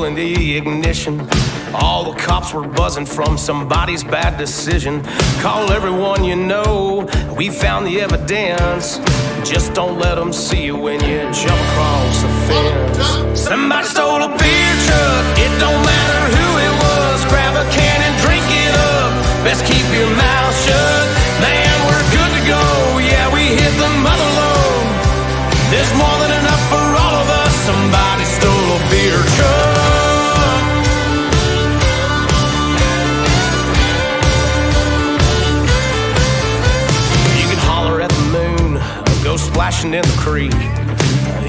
in the ignition. All the cops were buzzing from somebody's bad decision. Call everyone you know, we found the evidence. Just don't let them see you when you jump across the fence. Somebody stole a beer truck, it don't matter who it was. Grab a can and drink it up, best keep your mouth shut. Man, we're good to go, yeah, we hit the mother load. There's more than enough for all of us. Somebody stole a beer truck. You can holler at the moon, go splashing in the creek.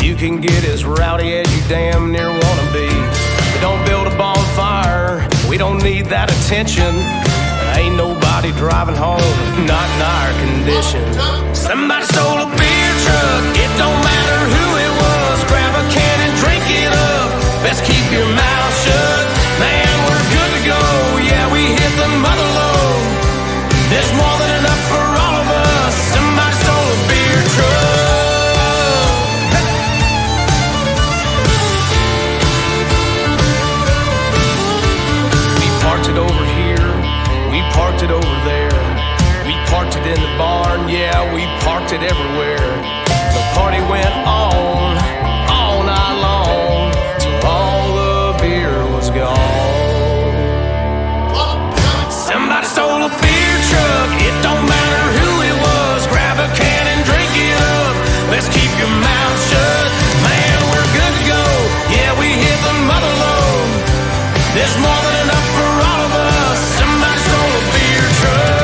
You can get as rowdy as you damn near wanna be. But don't build a bonfire, we don't need that attention. Ain't nobody driving home, not in our condition. Somebody stole a beer truck, it don't matter who it was. Grab a can and drink it up, best keep your mouth shut. Man, we're good to go, yeah, we hit the mother load. There's more than enough for all of us. Somebody stole a beer truck. We parked it over here, we parked it over there. We parked it in the barn, yeah, we parked it everywhere. The party went on all night long, till all the beer was gone. Somebody stole a beer truck, it don't matter who it was. Grab a can and drink it up, let's keep your mouth shut. Man, we're good to go, yeah, we hit the mother load. There's more than enough for all of us. Somebody stole a beer truck.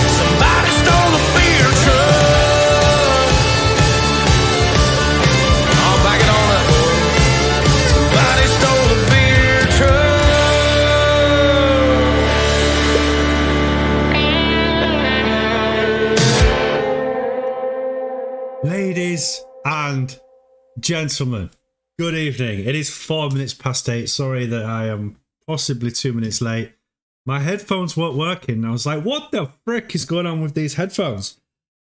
Somebody stole a beer truck. I'll back it on up. Somebody stole a beer truck. Ladies and gentlemen, good evening. It is 4 minutes past 8. Sorry that I am possibly 2 minutes late. My headphones weren't working. I was like, what the frick is going on with these headphones?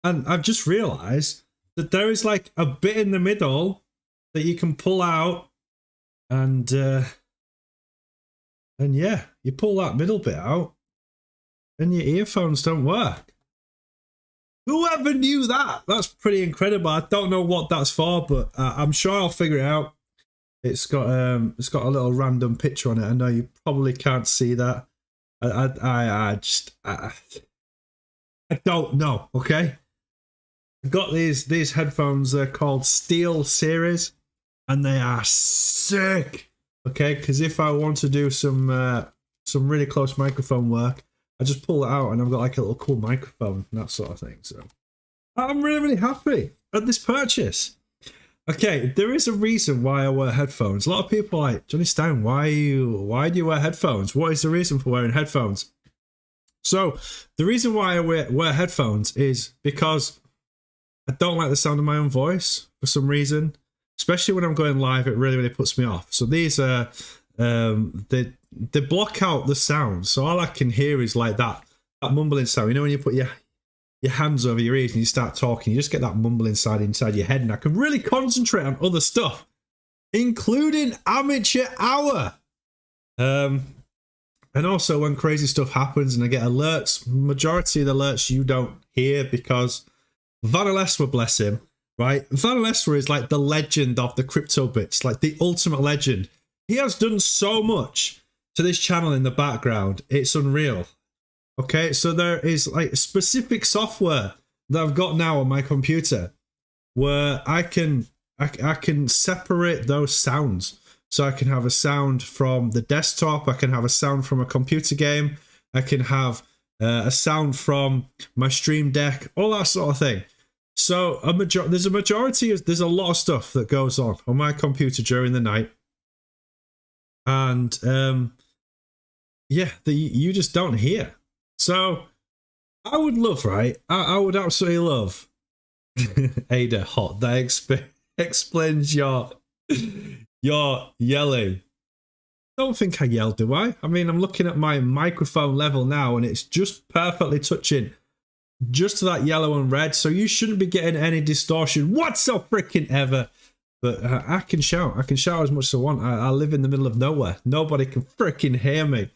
And I've just realized that there is like a bit in the middle that you can pull out, and yeah, you pull that middle bit out and your earphones don't work. Whoever knew that? That's pretty incredible. I don't know what that's for, but I'm sure I'll figure it out. It's got a little random picture on it. I know you probably can't see that. I don't know. Okay, I've got these headphones. They're called Steel Series, and they are sick. Okay, because if I want to do some really close microphone work, I just pull it out and I've got like a little cool microphone and that sort of thing. So I'm really, really happy at this purchase. Okay, there is a reason why I wear headphones. A lot of people are like, Johnny Stein, why do you wear headphones? What is the reason for wearing headphones? So the reason why I wear headphones is because I don't like the sound of my own voice for some reason. Especially when I'm going live, it really, really puts me off. So these are they block out the sound, so all I can hear is like that mumbling sound. You know when you put your hands over your ears and you start talking, you just get that mumbling sound inside your head, and I can really concentrate on other stuff, including amateur hour. And also when crazy stuff happens and I get alerts, majority of the alerts you don't hear because Van Aleswa, bless him, right? Van Aleswa is like the legend of the crypto bits, like the ultimate legend. He has done so much to this channel in the background, it's unreal. Okay, so there is like specific software that I've got now on my computer where I can separate those sounds. So I can have a sound from the desktop, I can have a sound from a computer game, I can have a sound from my Stream Deck, all that sort of thing. So there's a lot of stuff that goes on my computer during the night. And yeah, you just don't hear. So I would love, right? I would absolutely love Ada Hot. That explains your yelling. Don't think I yelled, do I? I mean, I'm looking at my microphone level now and it's just perfectly touching just to that yellow and red, so you shouldn't be getting any distortion whatsoever freaking ever. But I can shout as much as I want. I live in the middle of nowhere. Nobody can freaking hear me.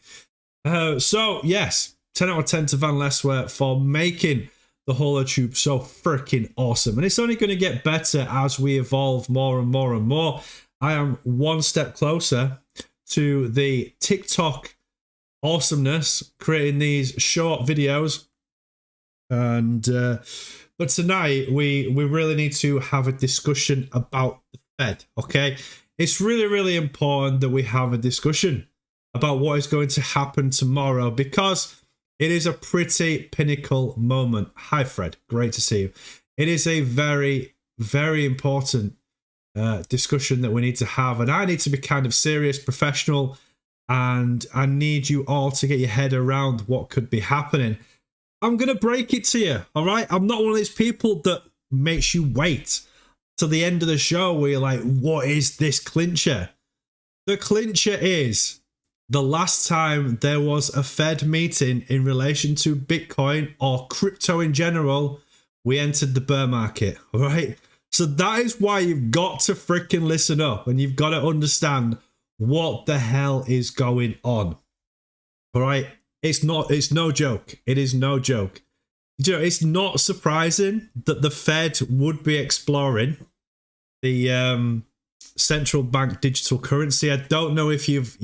So yes, 10 out of 10 to Van Leeuwen for making the Holotube so freaking awesome. And it's only going to get better as we evolve more and more and more. I am one step closer to the TikTok awesomeness, creating these short videos. And but tonight we really need to have a discussion about the Fed. Okay, it's really important that we have a discussion about what is going to happen tomorrow, because it is a pretty pinnacle moment. Hi Fred, great to see you. It is a very important discussion that we need to have, and I need to be kind of serious, professional, and I need you all to get your head around what could be happening. I'm going to break it to you, all right? I'm not one of these people that makes you wait till the end of the show where you're like, what is this clincher? The clincher is the last time there was a Fed meeting in relation to Bitcoin or crypto in general, we entered the bear market, all right? So that is why you've got to freaking listen up, and you've got to understand what the hell is going on, all right? It's no joke. It is no joke. You know, it's not surprising that the Fed would be exploring the central bank digital currency. I don't know if you've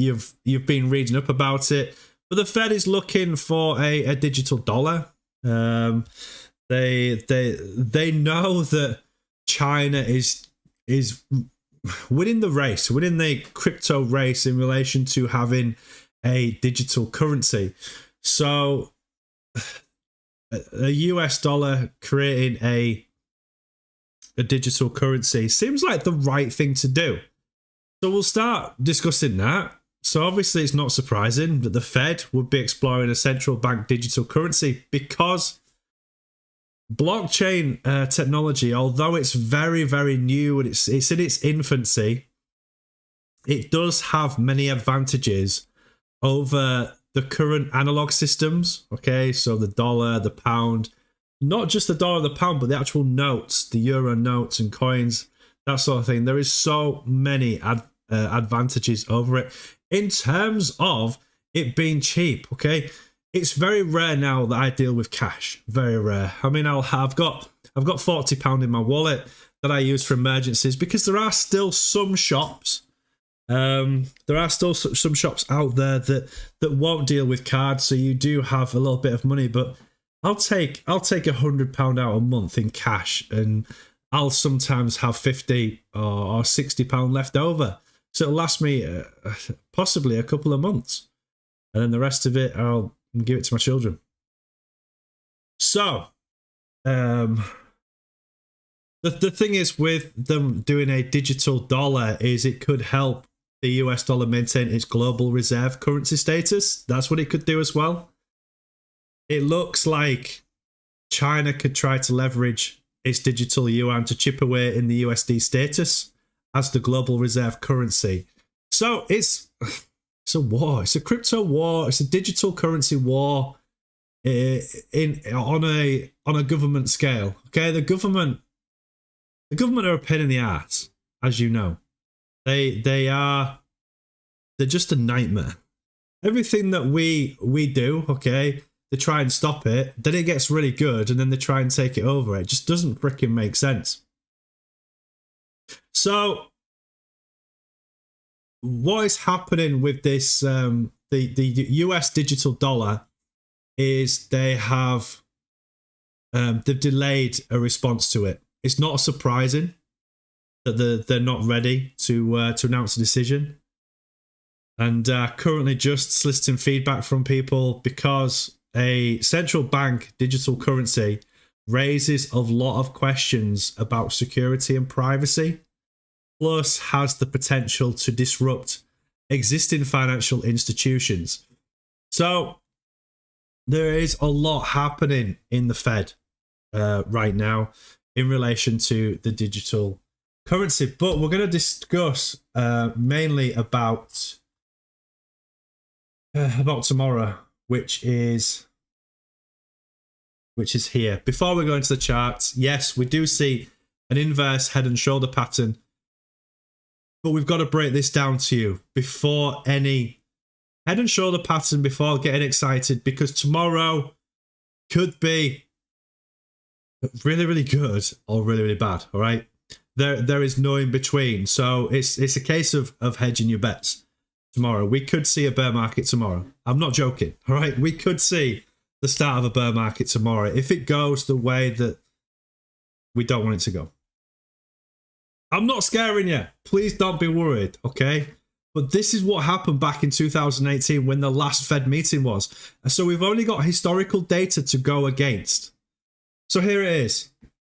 been reading up about it, but the Fed is looking for a digital dollar. They know that China is winning the race, winning the crypto race in relation to having a digital currency. So a US dollar creating a digital currency seems like the right thing to do. So we'll start discussing that. So obviously it's not surprising that the Fed would be exploring a central bank digital currency, because blockchain technology, although it's very new and it's in its infancy, it does have many advantages over the current analog systems. Okay, so the dollar, the pound, not just the dollar, the pound, but the actual notes, the euro notes and coins, that sort of thing. There is so many advantages over it in terms of it being cheap. Okay, it's very rare now that I deal with cash. Very rare. I mean, I've got £40 in my wallet that I use for emergencies, because there are still some shops. There are still some shops out there that won't deal with cards, so you do have a little bit of money. But I'll take £100 out a month in cash, and I'll sometimes have £50 or £60 left over, so it'll last me possibly a couple of months, and then the rest of it I'll give it to my children. So, the thing is with them doing a digital dollar is it could help the US dollar maintain its global reserve currency status. That's what it could do as well. It looks like China could try to leverage its digital yuan to chip away in the USD status as the global reserve currency. So it's a war. It's a crypto war. It's a digital currency war on a government scale. Okay, the government are a pain in the ass, as you know. They're just a nightmare. Everything that we do, okay, they try and stop it, then it gets really good, and then they try and take it over. It just doesn't freaking make sense. So what is happening with this the US digital dollar is they've delayed a response to it. It's not surprising that they're not ready to announce a decision, and currently just soliciting feedback from people, because a central bank digital currency raises a lot of questions about security and privacy, plus has the potential to disrupt existing financial institutions. So there is a lot happening in the Fed right now in relation to the digital currency, but we're going to discuss mainly about tomorrow, which is which is here. Before we go into the charts, yes, we do see an inverse head and shoulder pattern, but we've got to break this down to you before any head and shoulder pattern, before getting excited, because tomorrow could be really, really good or really, really bad. All right. There is no in between. So it's a case of hedging your bets tomorrow. We could see a bear market tomorrow. I'm not joking. All right. We could see the start of a bear market tomorrow if it goes the way that we don't want it to go. I'm not scaring you. Please don't be worried. Okay. But this is what happened back in 2018 when the last Fed meeting was. So we've only got historical data to go against. So here it is.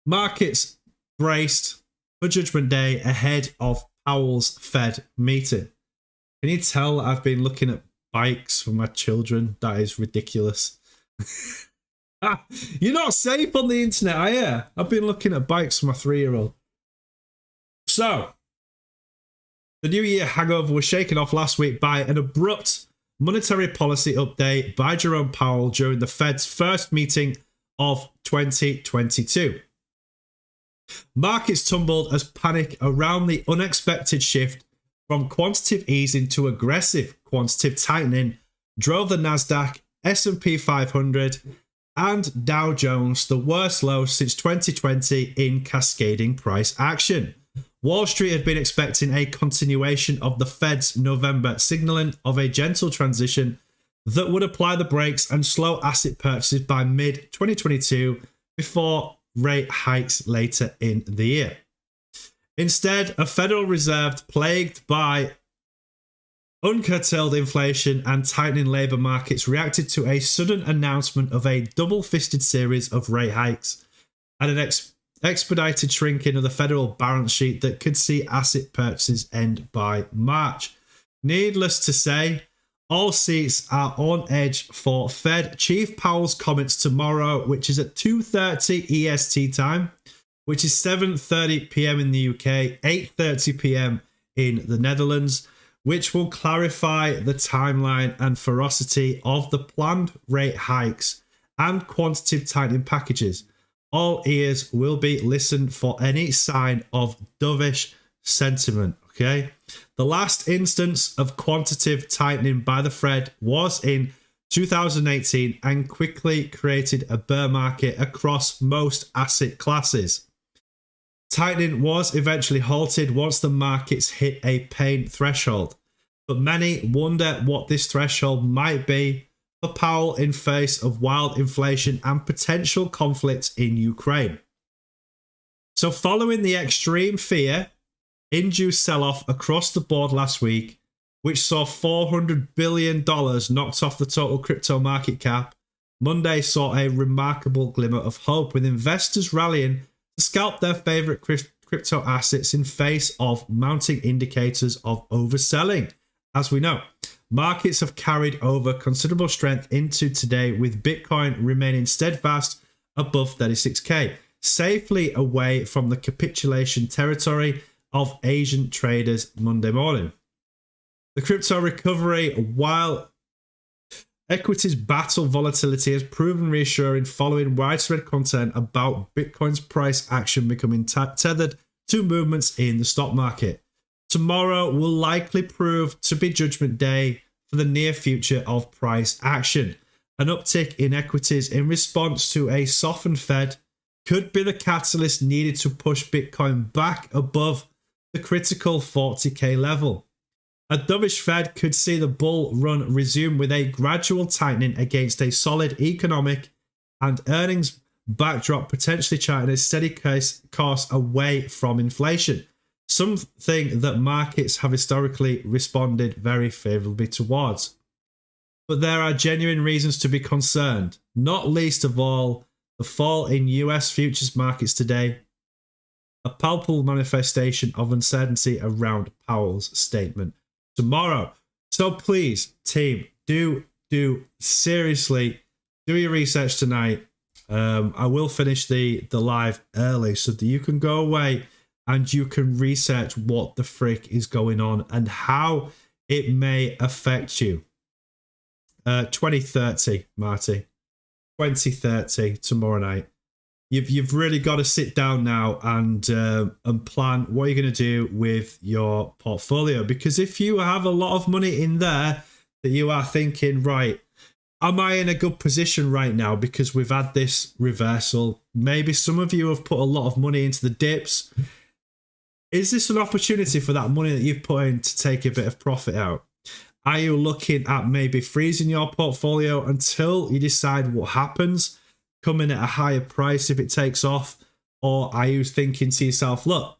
Markets braced for Judgment Day ahead of Powell's Fed meeting. Can you tell I've been looking at bikes for my children? That is ridiculous. You're not safe on the internet, are you? I've been looking at bikes for my 3-year-old. So, the New Year hangover was shaken off last week by an abrupt monetary policy update by Jerome Powell during the Fed's first meeting of 2022. Markets tumbled as panic around the unexpected shift from quantitative easing to aggressive quantitative tightening drove the Nasdaq, S&P 500, and Dow Jones the worst low since 2020 in cascading price action. Wall Street had been expecting a continuation of the Fed's November signaling of a gentle transition that would apply the brakes and slow asset purchases by mid-2022 before rate hikes later in the year. Instead, a Federal Reserve plagued by uncurtailed inflation and tightening labour markets reacted to a sudden announcement of a double-fisted series of rate hikes and an expedited shrinking of the federal balance sheet that could see asset purchases end by March. Needless to say, all seats are on edge for Fed Chief Powell's comments tomorrow, which is at 2:30 EST time, which is 7:30 p.m. in the UK, 8:30 p.m. in the Netherlands, which will clarify the timeline and ferocity of the planned rate hikes and quantitative tightening packages. All ears will be listened for any sign of dovish sentiment, okay? The last instance of quantitative tightening by the Fed was in 2018 and quickly created a bear market across most asset classes. Tightening was eventually halted once the markets hit a pain threshold, but many wonder what this threshold might be for Powell in face of wild inflation and potential conflict in Ukraine. So following the extreme fear induced sell-off across the board last week, which saw $400 billion knocked off the total crypto market cap, Monday saw a remarkable glimmer of hope, with investors rallying to scalp their favorite crypto assets in face of mounting indicators of overselling. As we know, markets have carried over considerable strength into today, with Bitcoin remaining steadfast above 36k, safely away from the capitulation territory of Asian traders Monday morning. The crypto recovery, while equities battle volatility, has proven reassuring following widespread concern about Bitcoin's price action becoming tethered to movements in the stock market. Tomorrow will likely prove to be Judgment Day for the near future of price action. An uptick in equities in response to a softened Fed could be the catalyst needed to push Bitcoin back above the critical 40k level. A dovish Fed could see the bull run resume with a gradual tightening against a solid economic and earnings backdrop, potentially charting a steady course away from inflation, something that markets have historically responded very favourably towards. But there are genuine reasons to be concerned, not least of all the fall in US futures markets today, a palpable manifestation of uncertainty around Powell's statement tomorrow. So please, team, do seriously do your research tonight. I will finish the live early so that you can go away and you can research what the frick is going on and how it may affect you. 2030, Marty. 2030 tomorrow night. You've really got to sit down now and plan what you're going to do with your portfolio. Because if you have a lot of money in there that you are thinking, right, am I in a good position right now because we've had this reversal? Maybe some of you have put a lot of money into the dips. Is this an opportunity for that money that you've put in to take a bit of profit out? Are you looking at maybe freezing your portfolio until you decide what happens, coming at a higher price if it takes off? Or are you thinking to yourself, look,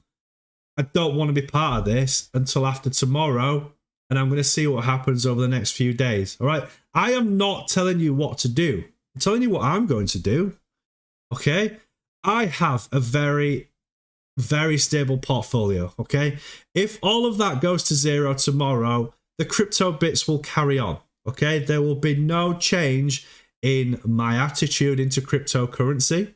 I don't want to be part of this until after tomorrow, and I'm going to see what happens over the next few days. All right. I am not telling you what to do. I'm telling you what I'm going to do. Okay. I have a very, very stable portfolio. Okay. If all of that goes to zero tomorrow, the crypto bits will carry on. Okay. There will be no change in my attitude into cryptocurrency.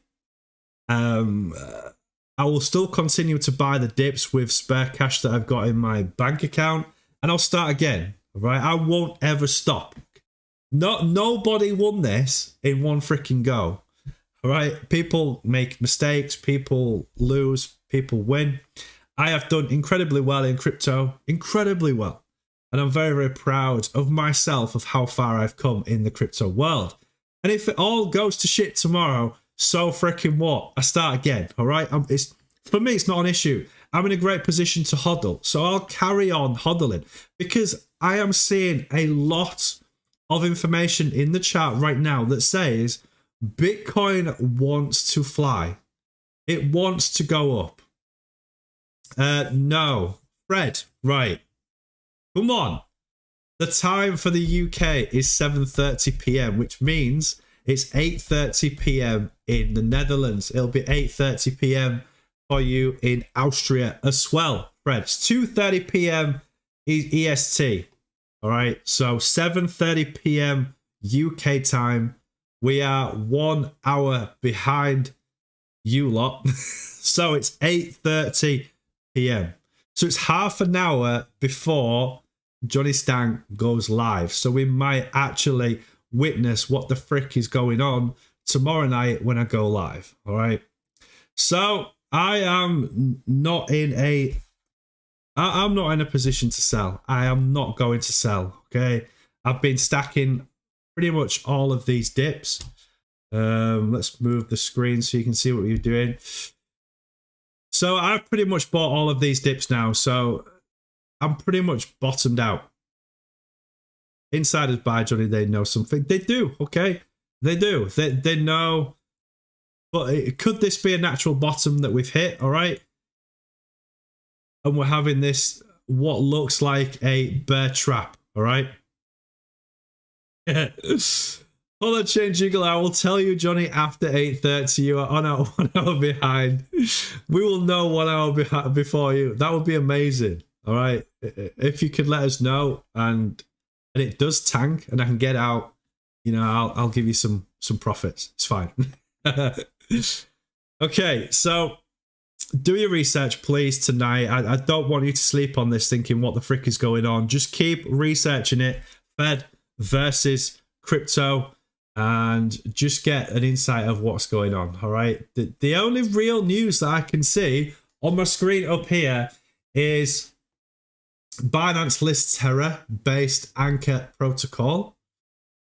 I will still continue to buy the dips with spare cash that I've got in my bank account, and I'll start again. Right? I won't ever stop. Nobody won this in one freaking go. All right? People make mistakes, people lose, people win. I have done incredibly well in crypto, incredibly well. And I'm very, very proud of myself, of how far I've come in the crypto world. And if it all goes to shit tomorrow, so freaking what? I start again, all right? For me, it's not an issue. I'm in a great position to hodl, so I'll carry on hodling because I am seeing a lot of information in the chat right now that says Bitcoin wants to fly. It wants to go up. No. Fred, right. Come on. The time for the UK is 7:30 p.m, which means it's 8:30 p.m. in the Netherlands. It'll be 8:30 p.m. for you in Austria as well, Fred. It's 2:30 p.m. EST. All right, so 7:30 p.m. UK time. We are 1 hour behind you lot. So it's 8:30 p.m. So it's half an hour before Johnny Stank goes live. So we might actually witness what the frick is going on tomorrow night when I go live. All right. So I am not in a position to sell. I am not going to sell. Okay. I've been stacking pretty much all of these dips. Let's move the screen so you can see what you're doing. So I've pretty much bought all of these dips now. So I'm pretty much bottomed out. Insiders buy, Johnny, they know something. They do, okay? They do. They know. But could this be a natural bottom that we've hit, all right? And we're having this, what looks like a bear trap, all right? Hold on, Chain Jiggle. I will tell you, Johnny, after 8:30, you are on 1 hour behind. We will know 1 hour before you. That would be amazing, all right? If you could let us know and it does tank and I can get out, you know, I'll give you some profits. It's fine. Okay, so do your research, please, tonight. I don't want you to sleep on this thinking what the frick is going on. Just keep researching it. Fed versus crypto, and just get an insight of what's going on. All right. The only real news that I can see on my screen up here is Binance lists Terra-based Anchor protocol.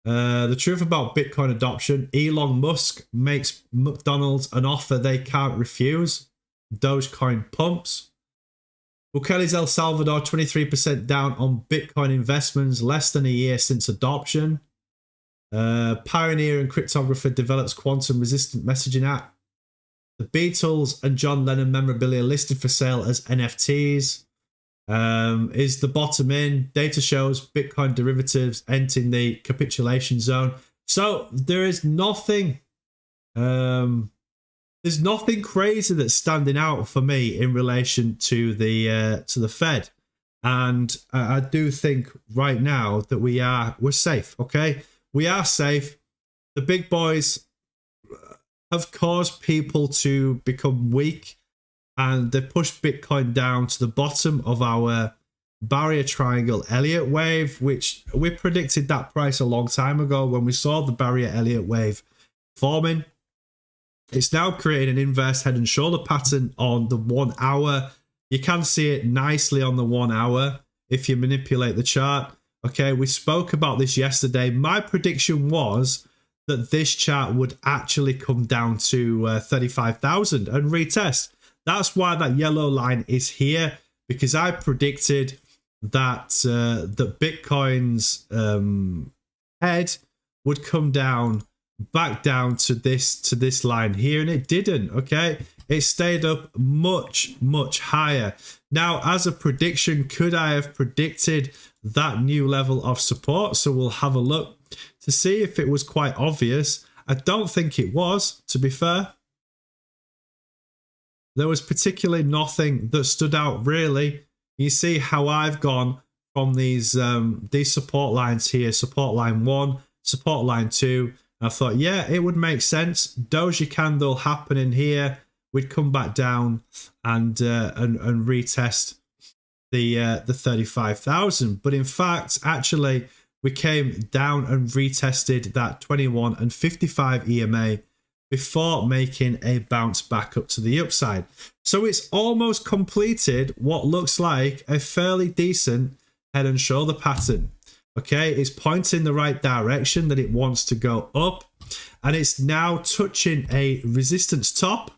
The truth about Bitcoin adoption: Elon Musk makes McDonald's an offer they can't refuse. Dogecoin pumps. Bukele's El Salvador 23% down on Bitcoin investments less than a year since adoption. Pioneer and cryptographer develops quantum resistant messaging app. The Beatles and John Lennon memorabilia listed for sale as NFTs. Is the bottom in? Data shows Bitcoin derivatives entering the capitulation zone. So there is nothing. There's nothing crazy that's standing out for me in relation to the Fed, and I do think right now that we're safe. Okay, we are safe. The big boys have caused people to become weak, and they pushed Bitcoin down to the bottom of our barrier triangle Elliott wave, which we predicted that price a long time ago when we saw the barrier Elliott wave forming. It's now creating an inverse head and shoulder pattern on the 1 hour. You can see it nicely on the 1 hour if you manipulate the chart. Okay, we spoke about this yesterday. My prediction was that this chart would actually come down to 35,000 and retest. That's why that yellow line is here, because I predicted that that Bitcoin's head would come down back down to this line here, and it didn't. Okay, it stayed up much higher. Now, as a prediction, could I have predicted that new level of support? So we'll have a look to see if it was quite obvious. I don't think it was, to be fair. There was particularly nothing that stood out really. You see how I've gone from these support lines here, support line 1, support line 2. I thought, yeah, it would make sense. Doji candle happening here. We'd come back down and retest the 35,000. But in fact, actually, we came down and retested that 21 and 55 EMA before making a bounce back up to the upside. So it's almost completed what looks like a fairly decent head and shoulder pattern. Okay, it's pointing the right direction that it wants to go up, and it's now touching a resistance top,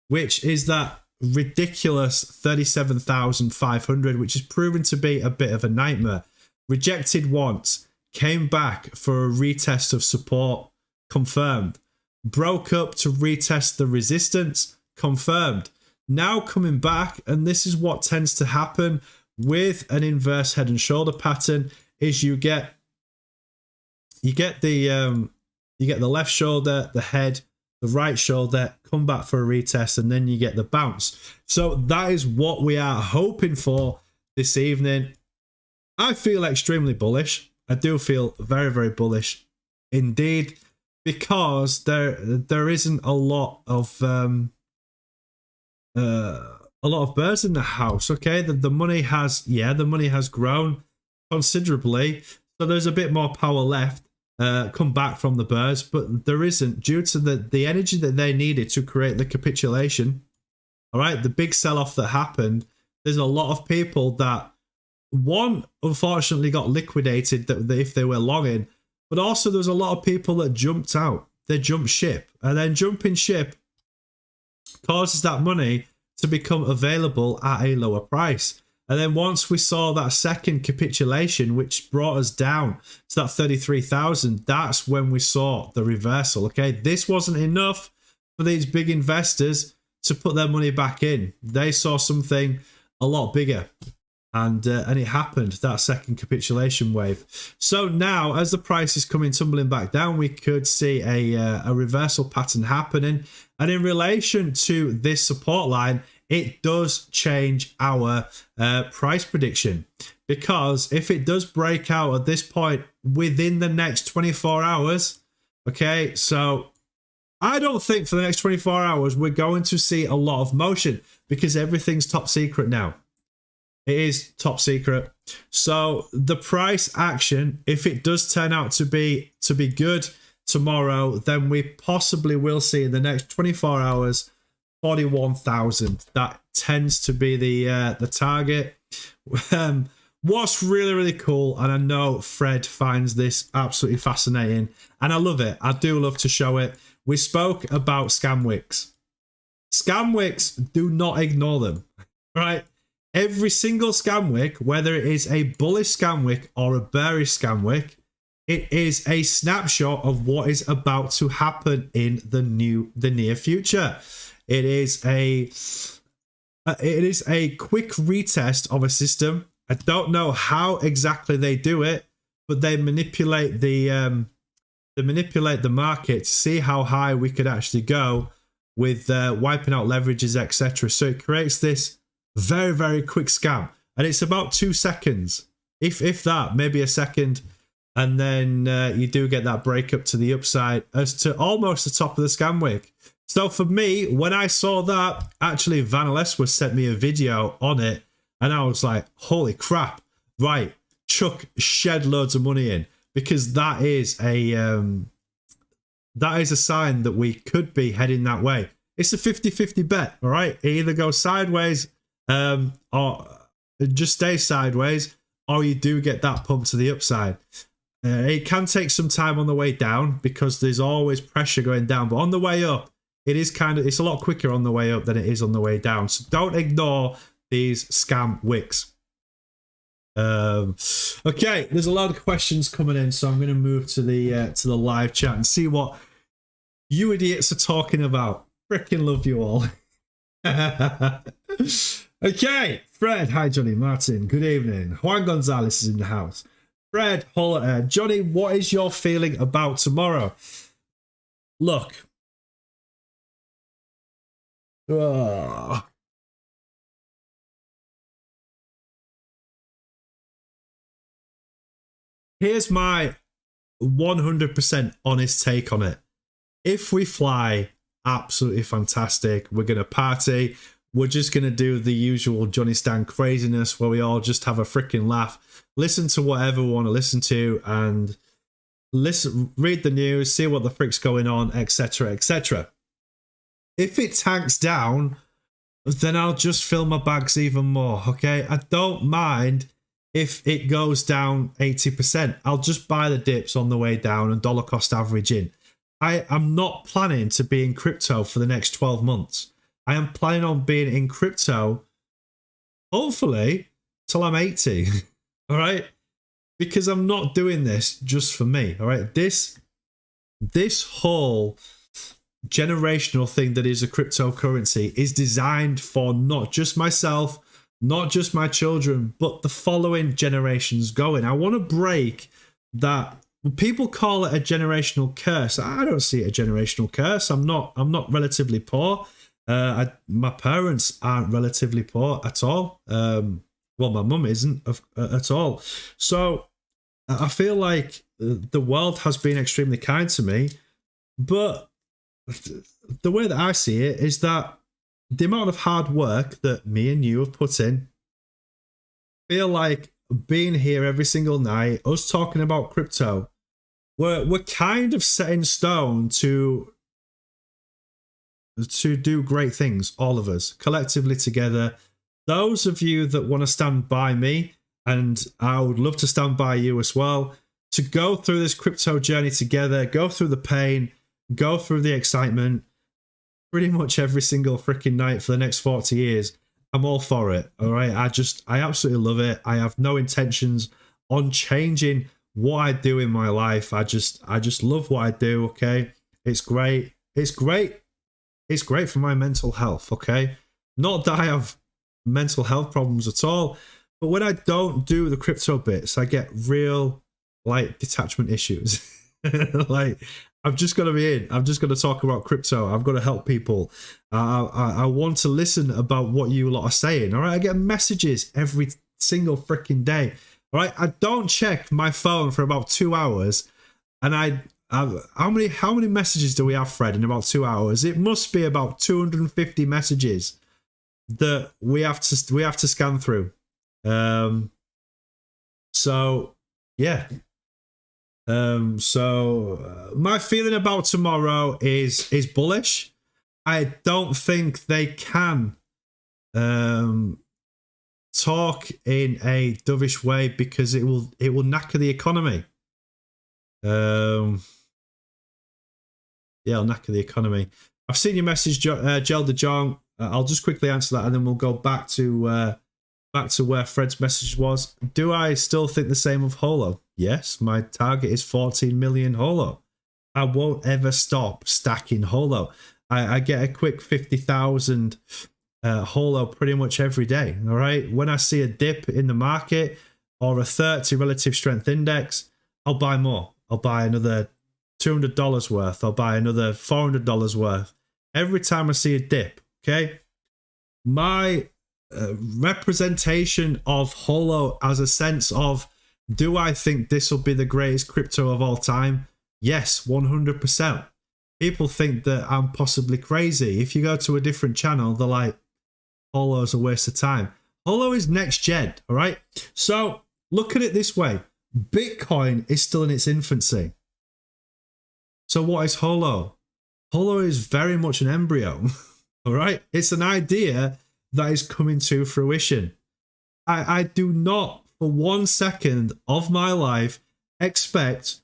which is that ridiculous 37,500, which is proven to be a bit of a nightmare. Rejected once, came back for a retest of support, confirmed. Broke up to retest the resistance, confirmed. Now coming back, and this is what tends to happen with an inverse head and shoulder pattern, is you get the left shoulder, the head, the right shoulder, come back for a retest, and then you get the bounce. So that is what we are hoping for this evening. I feel extremely bullish. I do feel very bullish indeed, because there isn't a lot of birds in the house. Okay, the money has grown considerably, so there's a bit more power left come back from the birds, but there isn't, due to the energy that they needed to create the capitulation. All right, the big sell-off that happened, there's a lot of people that, one, unfortunately got liquidated that if they were long in, but also there's a lot of people that jumped out. They jumped ship, and then jumping ship causes that money to become available at a lower price. And then once we saw that second capitulation, which brought us down to that 33,000, that's when we saw the reversal. Okay, this wasn't enough for these big investors to put their money back in. They saw something a lot bigger, and it happened, that second capitulation wave. So now, as the price is coming tumbling back down, we could see a reversal pattern happening. And in relation to this support line, it does change our price prediction, because if it does break out at this point within the next 24 hours, okay, so I don't think for the next 24 hours we're going to see a lot of motion, because everything's top secret now. It is top secret. So the price action, if it does turn out to be good tomorrow, then we possibly will see in the next 24 hours 41,000. That tends to be the target. What's really cool, and I know Fred finds this absolutely fascinating, and I love it. I do love to show it. We spoke about scam wicks. Scam wicks, do not ignore them, right? Every single scam wick, whether it is a bullish scam wick or a bearish scam wick, it is a snapshot of what is about to happen in the near future. It is a quick retest of a system. I don't know how exactly they do it, but they manipulate the market to see how high we could actually go with wiping out leverages, etc. So it creates this very quick scam, and it's about 2 seconds, if that, maybe a second, and then you do get that break up to the upside as to almost the top of the scam wick. So for me, when I saw that, actually Vanessa sent me a video on it, and I was like, holy crap, right, Chuck, shed loads of money in, because that is a that is a sign that we could be heading that way. It's a 50-50 bet, all right? It either goes sideways or just stay sideways, or you do get that pump to the upside. It can take some time on the way down because there's always pressure going down, but on the way up, it's a lot quicker on the way up than it is on the way down. So don't ignore these scam wicks. Okay, there's a lot of questions coming in, so I'm going to move to the live chat and see what you idiots are talking about. Freaking love you all. Okay, Fred, hi Johnny, Martin, good evening. Juan Gonzalez is in the house. Fred, Johnny, what is your feeling about tomorrow? Look. Here's my 100% honest take on it. If we fly, absolutely fantastic. We're going to party. We're just going to do the usual Johnny Stan craziness where we all just have a freaking laugh, listen to whatever we want to listen to, and read the news, see what the frick's going on, etc., etc. If it tanks down, then I'll just fill my bags even more, okay? I don't mind if it goes down 80%. I'll just buy the dips on the way down and dollar cost average in. I'm not planning to be in crypto for the next 12 months. I am planning on being in crypto, hopefully, till I'm 80, all right? Because I'm not doing this just for me, all right? This whole generational thing that is a cryptocurrency is designed for not just myself, not just my children, but the following generations going. I want to break that. People call it a generational curse. I don't see it a generational curse. I'm not relatively poor. My parents aren't relatively poor at all. Well, my mum isn't at all. So I feel like the world has been extremely kind to me, but the way that I see it is that the amount of hard work that me and you have put in, feel like being here every single night, us talking about crypto, we're kind of set in stone to do great things, all of us, collectively together. Those of you that want to stand by me, and I would love to stand by you as well, to go through this crypto journey together, go through the pain, go through the excitement, pretty much every single freaking night for the next 40 years. I'm all for it, all right? I absolutely love it. I have no intentions on changing what I do in my life. I just love what I do, okay? It's great. It's great. It's great for my mental health, okay? Not that I have mental health problems at all, but when I don't do the crypto bits, I get real, like, detachment issues. Like, I've just got to be in. I've just got to talk about crypto. I've got to help people. I want to listen about what you lot are saying. All right, I get messages every single freaking day. All right, I don't check my phone for about 2 hours, and how many messages do we have, Fred, in about 2 hours? It must be about 250 messages that we have to scan through. So yeah. My feeling about tomorrow is bullish. I don't think they can talk in a dovish way because it will knacker the economy. Yeah, it'll knacker the economy. I've seen your message, Gelda John. I'll just quickly answer that, and then we'll go back to where Fred's message was. Do I still think the same of Holo? Yes, my target is 14 million Holo. I won't ever stop stacking Holo. I get a quick 50,000 Holo pretty much every day. All right. When I see a dip in the market or a 30 relative strength index, I'll buy more. I'll buy another $200 worth. I'll buy another $400 worth every time I see a dip. Okay. My representation of Holo as a sense of, do I think this will be the greatest crypto of all time? Yes, 100%. People think that I'm possibly crazy. If you go to a different channel, they're like, Holo's a waste of time. Holo is next gen, all right? So look at it this way. Bitcoin is still in its infancy. So what is Holo? Holo is very much an embryo. All right. It's an idea that is coming to fruition. I do not for 1 second of my life expect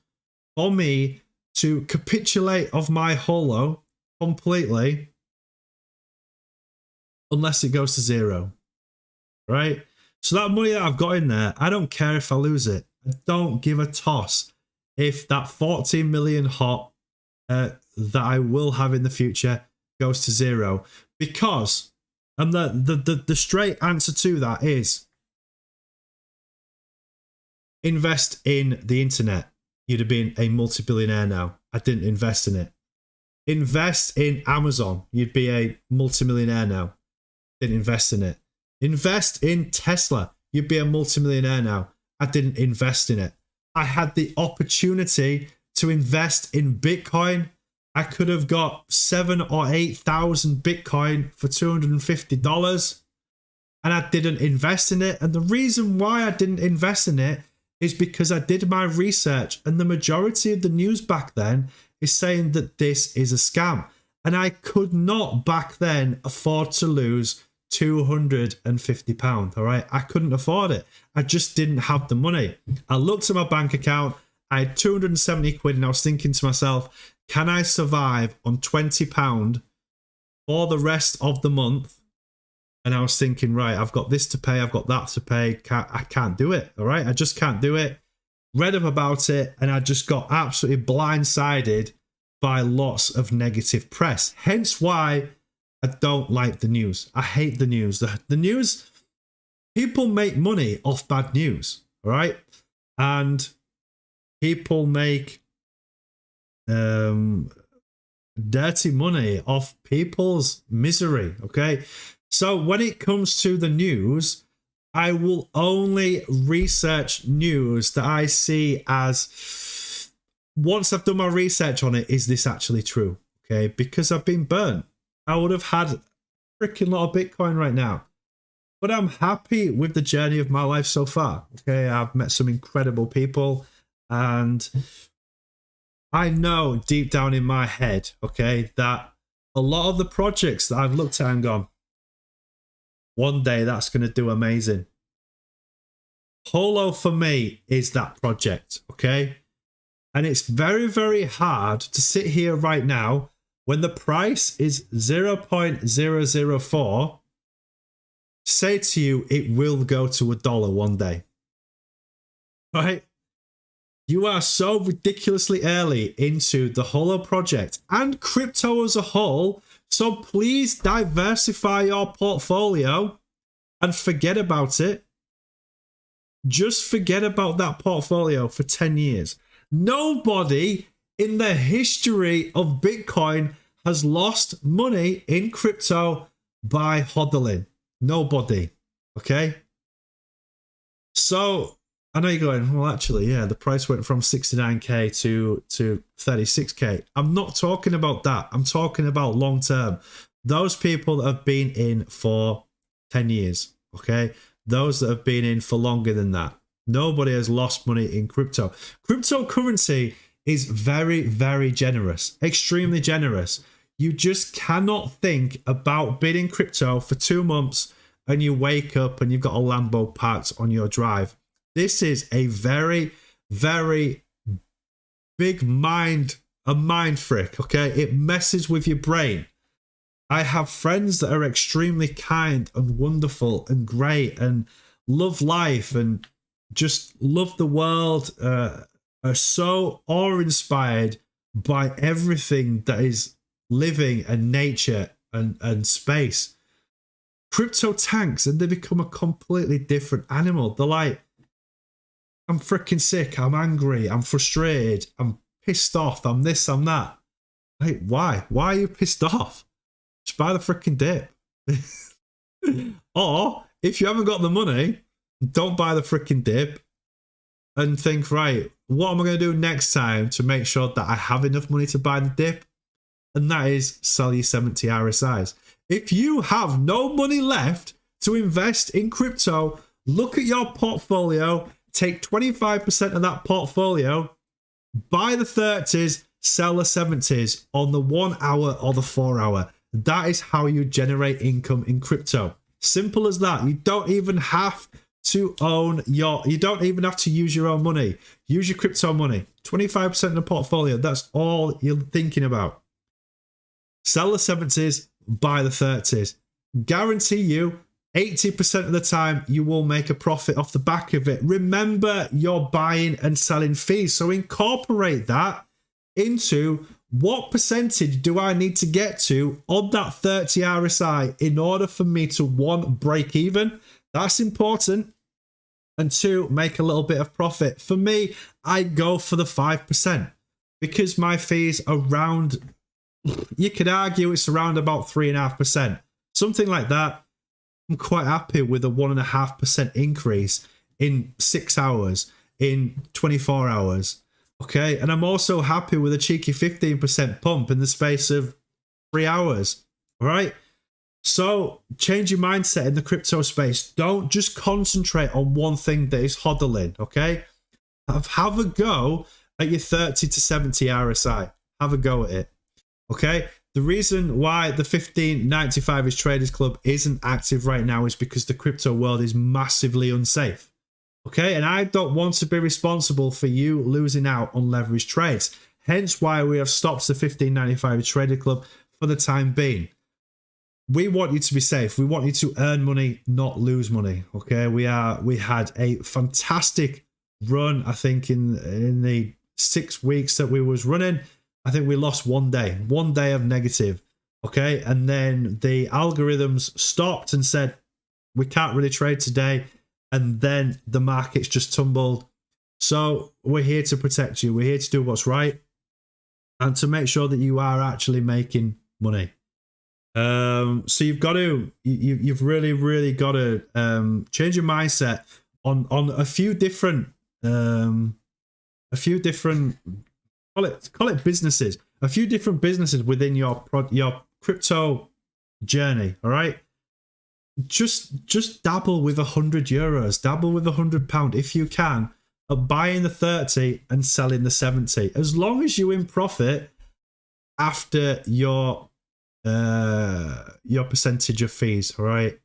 for me to capitulate of my Holo completely unless it goes to zero. Right? So that money that I've got in there, I don't care if I lose it. I don't give a toss if that 14 million hot that I will have in the future goes to zero. Because, and the straight answer to that is, invest in the internet. You'd have been a multi-billionaire now. I didn't invest in it. Invest in Amazon. You'd be a multi-millionaire now. Didn't invest in it. Invest in Tesla. You'd be a multi-millionaire now. I didn't invest in it. I had the opportunity to invest in Bitcoin. I could have got 7,000 or 8,000 Bitcoin for $250 and I didn't invest in it. And the reason why I didn't invest in it is because I did my research, and the majority of the news back then is saying that this is a scam. And I could not back then afford to lose £250. All right. I couldn't afford it. I just didn't have the money. I looked at my bank account. I had 270 quid and I was thinking to myself, can I survive on £20 for the rest of the month? And I was thinking, right, I've got this to pay. I've got that to pay. I can't do it. All right. I just can't do it. Read up about it. And I just got absolutely blindsided by lots of negative press. Hence why I don't like the news. I hate the news. The news, people make money off bad news. All right. And people make dirty money off people's misery. Okay. So when it comes to the news, I will only research news that I see as, once I've done my research on it, is this actually true? Okay. Because I've been burnt. I would have had a freaking lot of Bitcoin right now. But I'm happy with the journey of my life so far. Okay. I've met some incredible people. And I know deep down in my head, okay, that a lot of the projects that I've looked at and gone, one day that's going to do amazing. Holo for me is that project, okay? And it's very, very hard to sit here right now when the price is 0.004, say to you it will go to $1 one day, right? You are so ridiculously early into the Holo project and crypto as a whole. So please diversify your portfolio and forget about it. Just forget about that portfolio for 10 years. Nobody in the history of Bitcoin has lost money in crypto by hodling. Nobody. Okay? So I know you're going, well, actually, yeah, the price went from 69k to 36k. I'm not talking about that. I'm talking about long term. Those people that have been in for 10 years, okay? Those that have been in for longer than that. Nobody has lost money in crypto. Cryptocurrency is very, very generous, extremely generous. You just cannot think about being in crypto for 2 months and you wake up and you've got a Lambo parked on your drive. This is a very, very big mind freak, okay? It messes with your brain. I have friends that are extremely kind and wonderful and great and love life and just love the world, are so awe-inspired by everything that is living and nature and space. Crypto tanks and they become a completely different animal. They're like, I'm freaking sick. I'm angry. I'm frustrated. I'm pissed off. I'm this, I'm that. Like, why? Why are you pissed off? Just buy the freaking dip. Or if you haven't got the money, don't buy the freaking dip and think, right, what am I going to do next time to make sure that I have enough money to buy the dip? And that is sell your 70 RSIs. If you have no money left to invest in crypto, look at your portfolio. Take 25% of that portfolio, buy the 30s, sell the 70s on the 1 hour or the 4 hour. That is how you generate income in crypto. Simple as that. You don't even have to you don't even have to use your own money. Use your crypto money. 25% of the portfolio. That's all you're thinking about. Sell the 70s, buy the 30s. Guarantee you 80% of the time you will make a profit off the back of it. Remember your buying and selling fees. So incorporate that into what percentage do I need to get to on that 30 RSI in order for me to, 1, break even. That's important. And 2, make a little bit of profit. For me, I go for the 5% because my fees around, you could argue it's around about 3.5%. Something like that. I'm quite happy with a 1.5% increase in 6 hours, in 24 hours. Okay. And I'm also happy with a cheeky 15% pump in the space of 3 hours. All right. So change your mindset in the crypto space. Don't just concentrate on one thing that is hodling. Okay. Have a go at your 30 to 70 RSI. Have a go at it. Okay. The reason why the 1595 is Traders Club isn't active right now is because the crypto world is massively unsafe. Okay, and I don't want to be responsible for you losing out on leveraged trades. Hence why we have stopped the 1595 Trader Club for the time being. We want you to be safe. We want you to earn money, not lose money. Okay, we had a fantastic run. I think in the 6 weeks that we was running, I think we lost 1 day of negative. Okay, and then the algorithms stopped and said we can't really trade today. And then the markets just tumbled. So we're here to protect you. We're here to do what's right and to make sure that you are actually making money. So you've got to, you've really got to change your mindset on a few different call it businesses, a few different businesses within your crypto journey. All right. Just dabble with €100, dabble with £100 if you can, of buying the 30 and selling the 70. As long as you in profit after your percentage of fees, all right?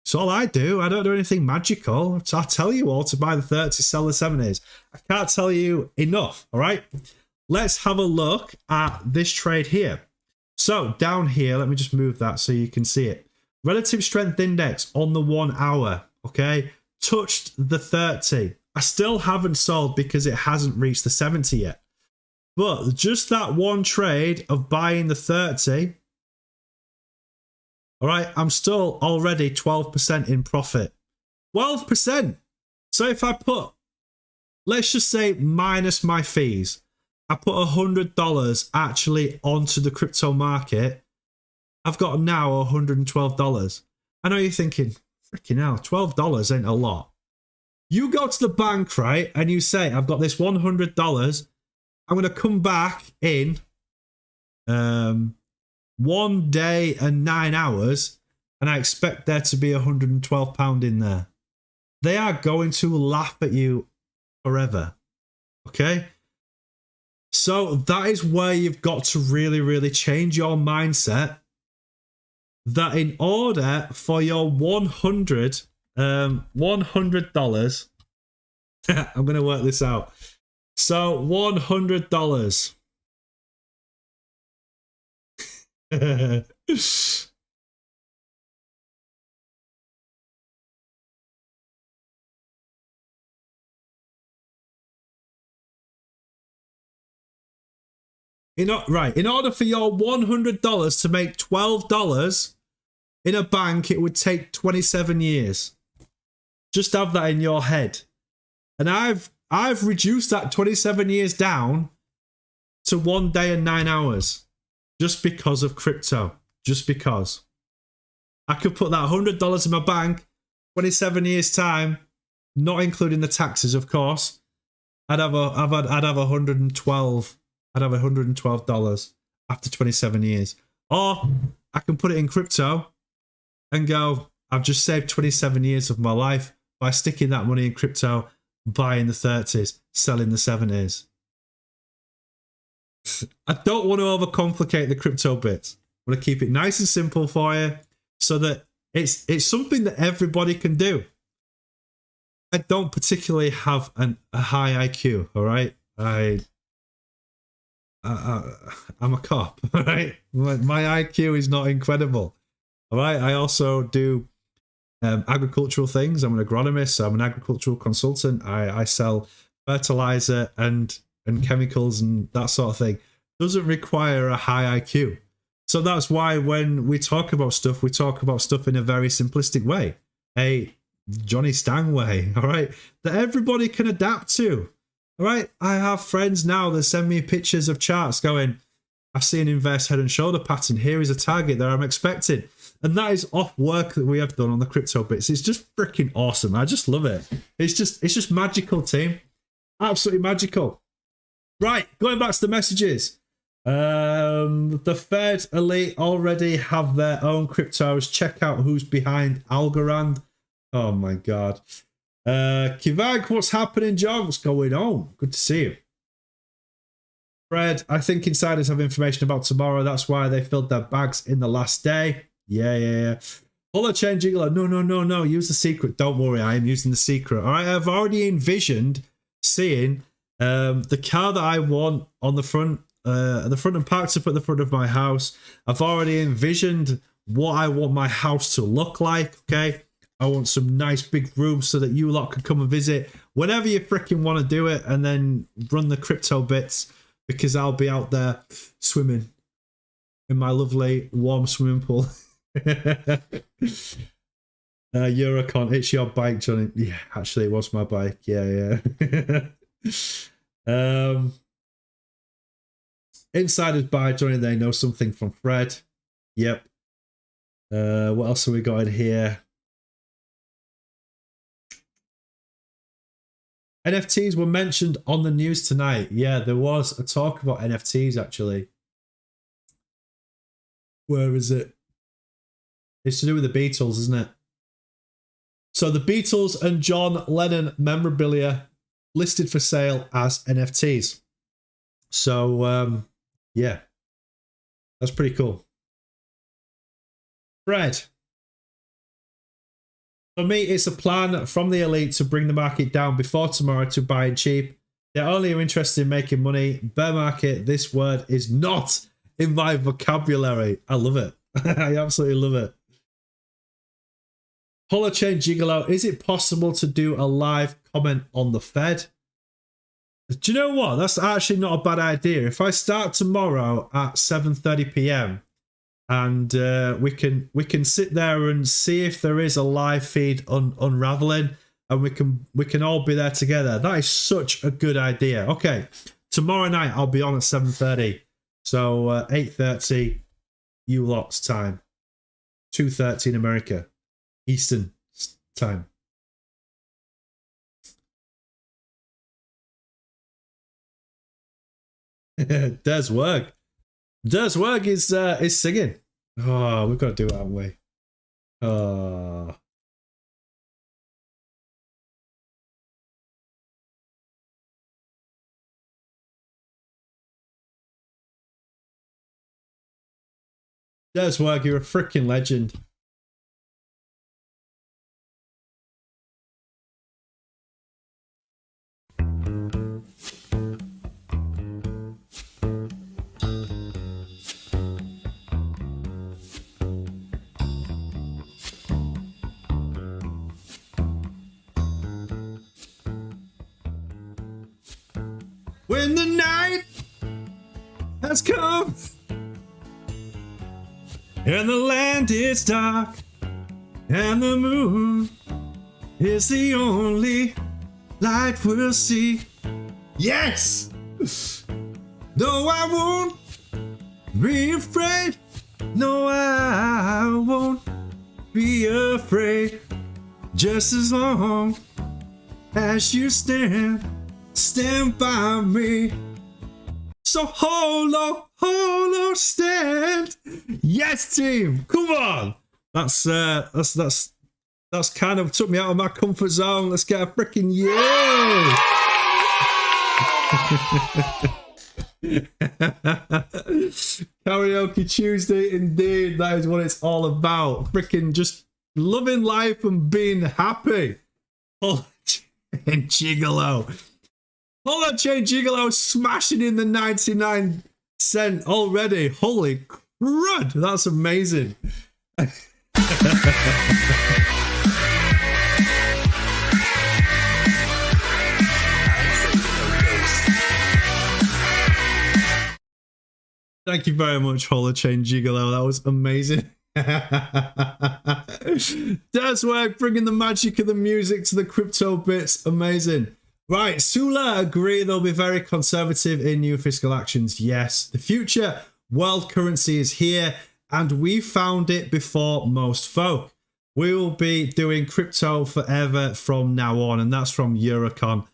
It's all I do. I don't do anything magical. So I tell you all to buy the 30, sell the 70s. I can't tell you enough, all right? Let's have a look at this trade here. So down here, let me just move that so you can see it. Relative strength index on the 1 hour, okay, touched the 30. I still haven't sold because it hasn't reached the 70 yet. But just that one trade of buying the 30, all right, I'm still already 12% in profit. 12%. So if I put, let's just say minus my fees, I put $100 actually onto the crypto market, I've got now $112. I know you're thinking, freaking hell, $12 ain't a lot. You go to the bank, right, and you say, I've got this $100. I'm going to come back in 1 day and 9 hours, and I expect there to be £112 in there. They are going to laugh at you forever. Okay? So that is where you've got to really change your mindset. That in order for your $100, I'm going to work this out. So $100. In order for your $100 to make $12 in a bank, it would take 27 years. Just have that in your head. And I've reduced that 27 years down to 1 day and 9 hours just because of crypto. Just because. I could put that $100 in my bank, 27 years time, not including the taxes, of course. I'd have $112. I'd have $112 after 27 years. Or I can put it in crypto and go, I've just saved 27 years of my life by sticking that money in crypto, buying the 30s, selling the 70s. I don't want to overcomplicate the crypto bits. I want to keep it nice and simple for you so that it's something that everybody can do. I don't particularly have a high IQ, all right? I'm a cop, all right? My IQ is not incredible, all right? I also do agricultural things. I'm an agronomist, so I'm an agricultural consultant. I sell fertilizer and chemicals and that sort of thing. Doesn't require a high IQ. So that's why when we talk about stuff in a very simplistic way. A Johnny Stang way, all right? That everybody can adapt to. All right, I have friends now that send me pictures of charts going, I see an inverse head and shoulder pattern. Here is a target that I'm expecting. And that is off work that we have done on the crypto bits. It's just freaking awesome. I just love it. It's just magical, team. Absolutely magical. Right, going back to the messages. The Fed elite already have their own cryptos. Check out who's behind Algorand. Oh my God. Kivag, what's happening, John? What's going on? Good to see you. Fred, I think insiders have information about tomorrow. That's why they filled their bags in the last day. Yeah. Holochain Gigolo. No. Use the secret. Don't worry, I am using the secret. All right, I've already envisioned seeing the car that I want on the front and parked up at the front of my house. I've already envisioned what I want my house to look like, okay? I want some nice big rooms so that you lot can come and visit whenever you freaking want to do it, and then run the crypto bits, because I'll be out there swimming in my lovely warm swimming pool. Eurocon, it's your bike, Johnny. Yeah, actually it was my bike. Yeah. Insiders buy, Johnny, they know something from Fred. Yep. What else have we got in here? NFTs were mentioned on the news tonight. Yeah, there was a talk about NFTs, actually. Where is it? It's to do with the Beatles, isn't it? So the Beatles and John Lennon memorabilia listed for sale as NFTs. So, yeah. That's pretty cool. Fred. For me, it's a plan from the elite to bring the market down before tomorrow to buying cheap. They're only interested in making money. Bear market, this word is not in my vocabulary. I love it. I absolutely love it. Holochain Gigolo, is it possible to do a live comment on the Fed? Do you know what? That's actually not a bad idea. If I start tomorrow at 7:30 p.m. and we can sit there and see if there is a live feed unraveling, and we can all be there together. That is such a good idea. Okay, tomorrow night I'll be on at 7:30, so 8:30 you lot's time, 2:30 in America, Eastern time. Des Work is singing. Oh, we've got to do it, haven't we? Oh. Des Work, you're a freaking legend. When the night has come and the land is dark and the moon is the only light we'll see. Yes! No, I won't be afraid. No, I won't be afraid. Just as long as you stand by me. So hold on, stand. Yes, team. Come on. That's kind of took me out of my comfort zone. Let's get a freaking yeah. Karaoke Tuesday, indeed. That is what it's all about. Freaking just loving life and being happy. Holla Chain Gigolo. Holla Chain Gigolo smashing in the 99 cent already. Holy crud. That's amazing. Thank you very much, Holla Chain Gigolo. That was amazing. That's why bringing the magic of the music to the crypto bits. Amazing. Right, Sula agree they'll be very conservative in new fiscal actions. Yes, the future world currency is here, and we found it before most folk. We will be doing crypto forever from now on, and that's from Eurocon.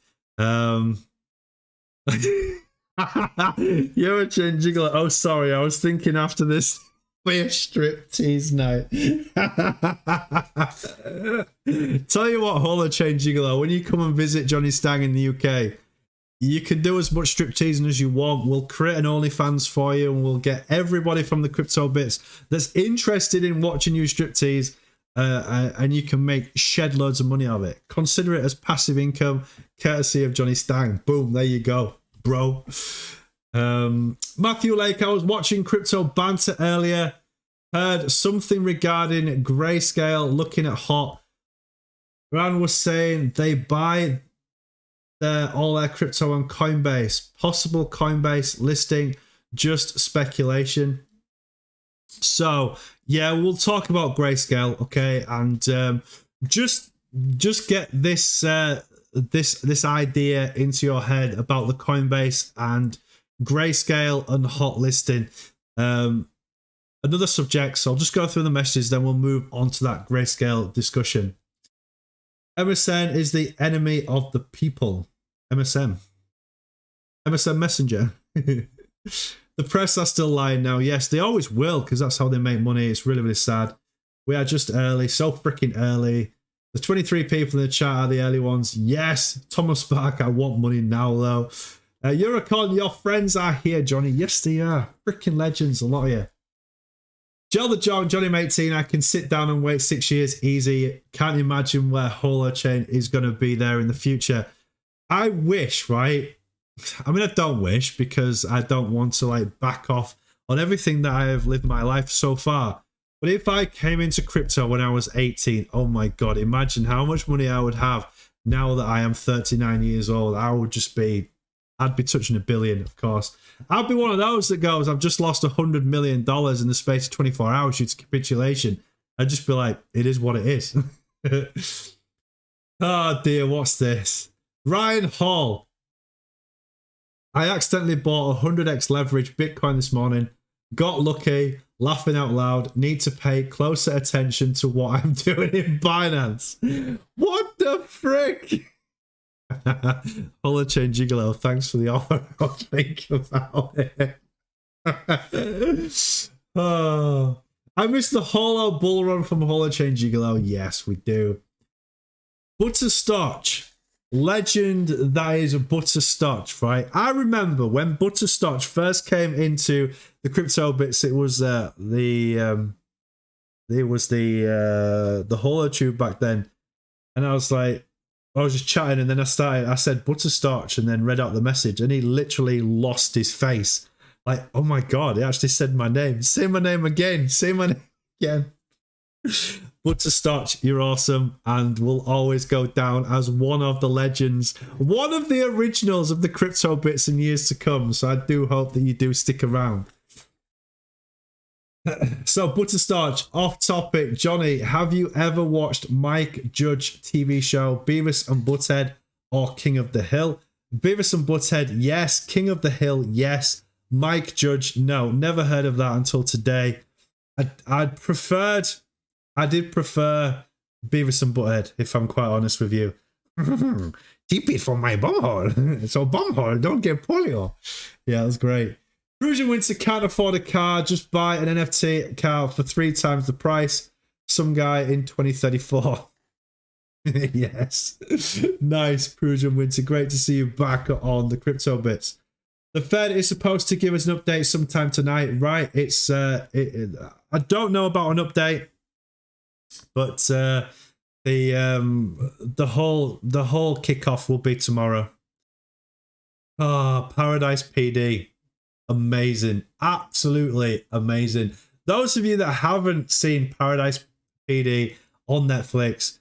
You're a Chain Gigolo. Oh, sorry. I was thinking after this be a striptease night. Tell you what, Holla Chain Gigolo, when you come and visit Johnny Stang in the UK, you can do as much stripteasing as you want. We'll create an OnlyFans for you, and we'll get everybody from the crypto bits that's interested in watching you striptease, and you can make shed loads of money out of it. Consider it as passive income, courtesy of Johnny Stang. Boom, there you go, bro. Matthew Lake, I was watching crypto banter earlier, heard something regarding Grayscale looking at hot. Ran was saying they buy all their crypto on Coinbase. Possible Coinbase listing, just speculation. So yeah, we'll talk about Grayscale, okay? And just get this this idea into your head about the Coinbase and Grayscale and hot listing. Another subject, so I'll just go through the messages, then we'll move on to that Grayscale discussion. MSN is the enemy of the people. MSN Messenger. The press are still lying now. Yes, they always will, because that's how they make money. It's really, really sad. We are just early, so freaking early. The 23 people in the chat are the early ones. Yes, Thomas Spark, I want money now, though. Eurocon, your friends are here, Johnny. Yes, they are. Freaking legends, a lot of you. Joe the John, Johnny 18, I can sit down and wait 6 years easy. Can't imagine where Holla Chain is going to be there in the future. I wish, right? I mean, I don't wish, because I don't want to like back off on everything that I have lived my life so far. But if I came into crypto when I was 18, oh my God, imagine how much money I would have now that I am 39 years old. I'd be touching $1 billion, of course. I'd be one of those that goes, I've just lost $100 million in the space of 24 hours due to capitulation. I'd just be like, it is what it is. Oh dear, what's this? Ryan Hall. I accidentally bought 100x leverage Bitcoin this morning. Got lucky, laughing out loud. Need to pay closer attention to what I'm doing in Binance. What the frick? Holla Chain Gigolo, thanks for the offer. I'll think about it. Oh, I miss the Holo bull run from Holla Chain Gigolo. Yes, we do. Butterscotch. Legend that is Butterscotch, right? I remember when Butterscotch first came into the crypto bits, it was the HoloTube back then. And I was like, I was just chatting, and then I said Butterscotch, and then read out the message, and he literally lost his face. Like, oh my God, he actually said my name. Say my name again. Say my name again. Butterscotch, you're awesome, and will always go down as one of the legends, one of the originals of the crypto bits in years to come. So I do hope that you do stick around. So Butterscotch, off topic. Johnny, have you ever watched Mike Judge TV show Beavis and Butthead or King of the Hill? Beavis and Butthead, yes. King of the Hill, yes. Mike Judge, no. Never heard of that until today. I did prefer Beavis and Butthead, if I'm quite honest with you. Keep it from my bumhole. So bumhole, don't get polio. Yeah, that was great. Prusian Winter can't afford a car, just buy an NFT car for 3 times the price. Some guy in 2034. Yes. Nice, Prusian Winter. Great to see you back on the crypto bits. The Fed is supposed to give us an update sometime tonight, right? It's I don't know about an update, but the whole kickoff will be tomorrow. Oh, Paradise PD. Amazing. Absolutely amazing. Those of you that haven't seen Paradise PD on Netflix,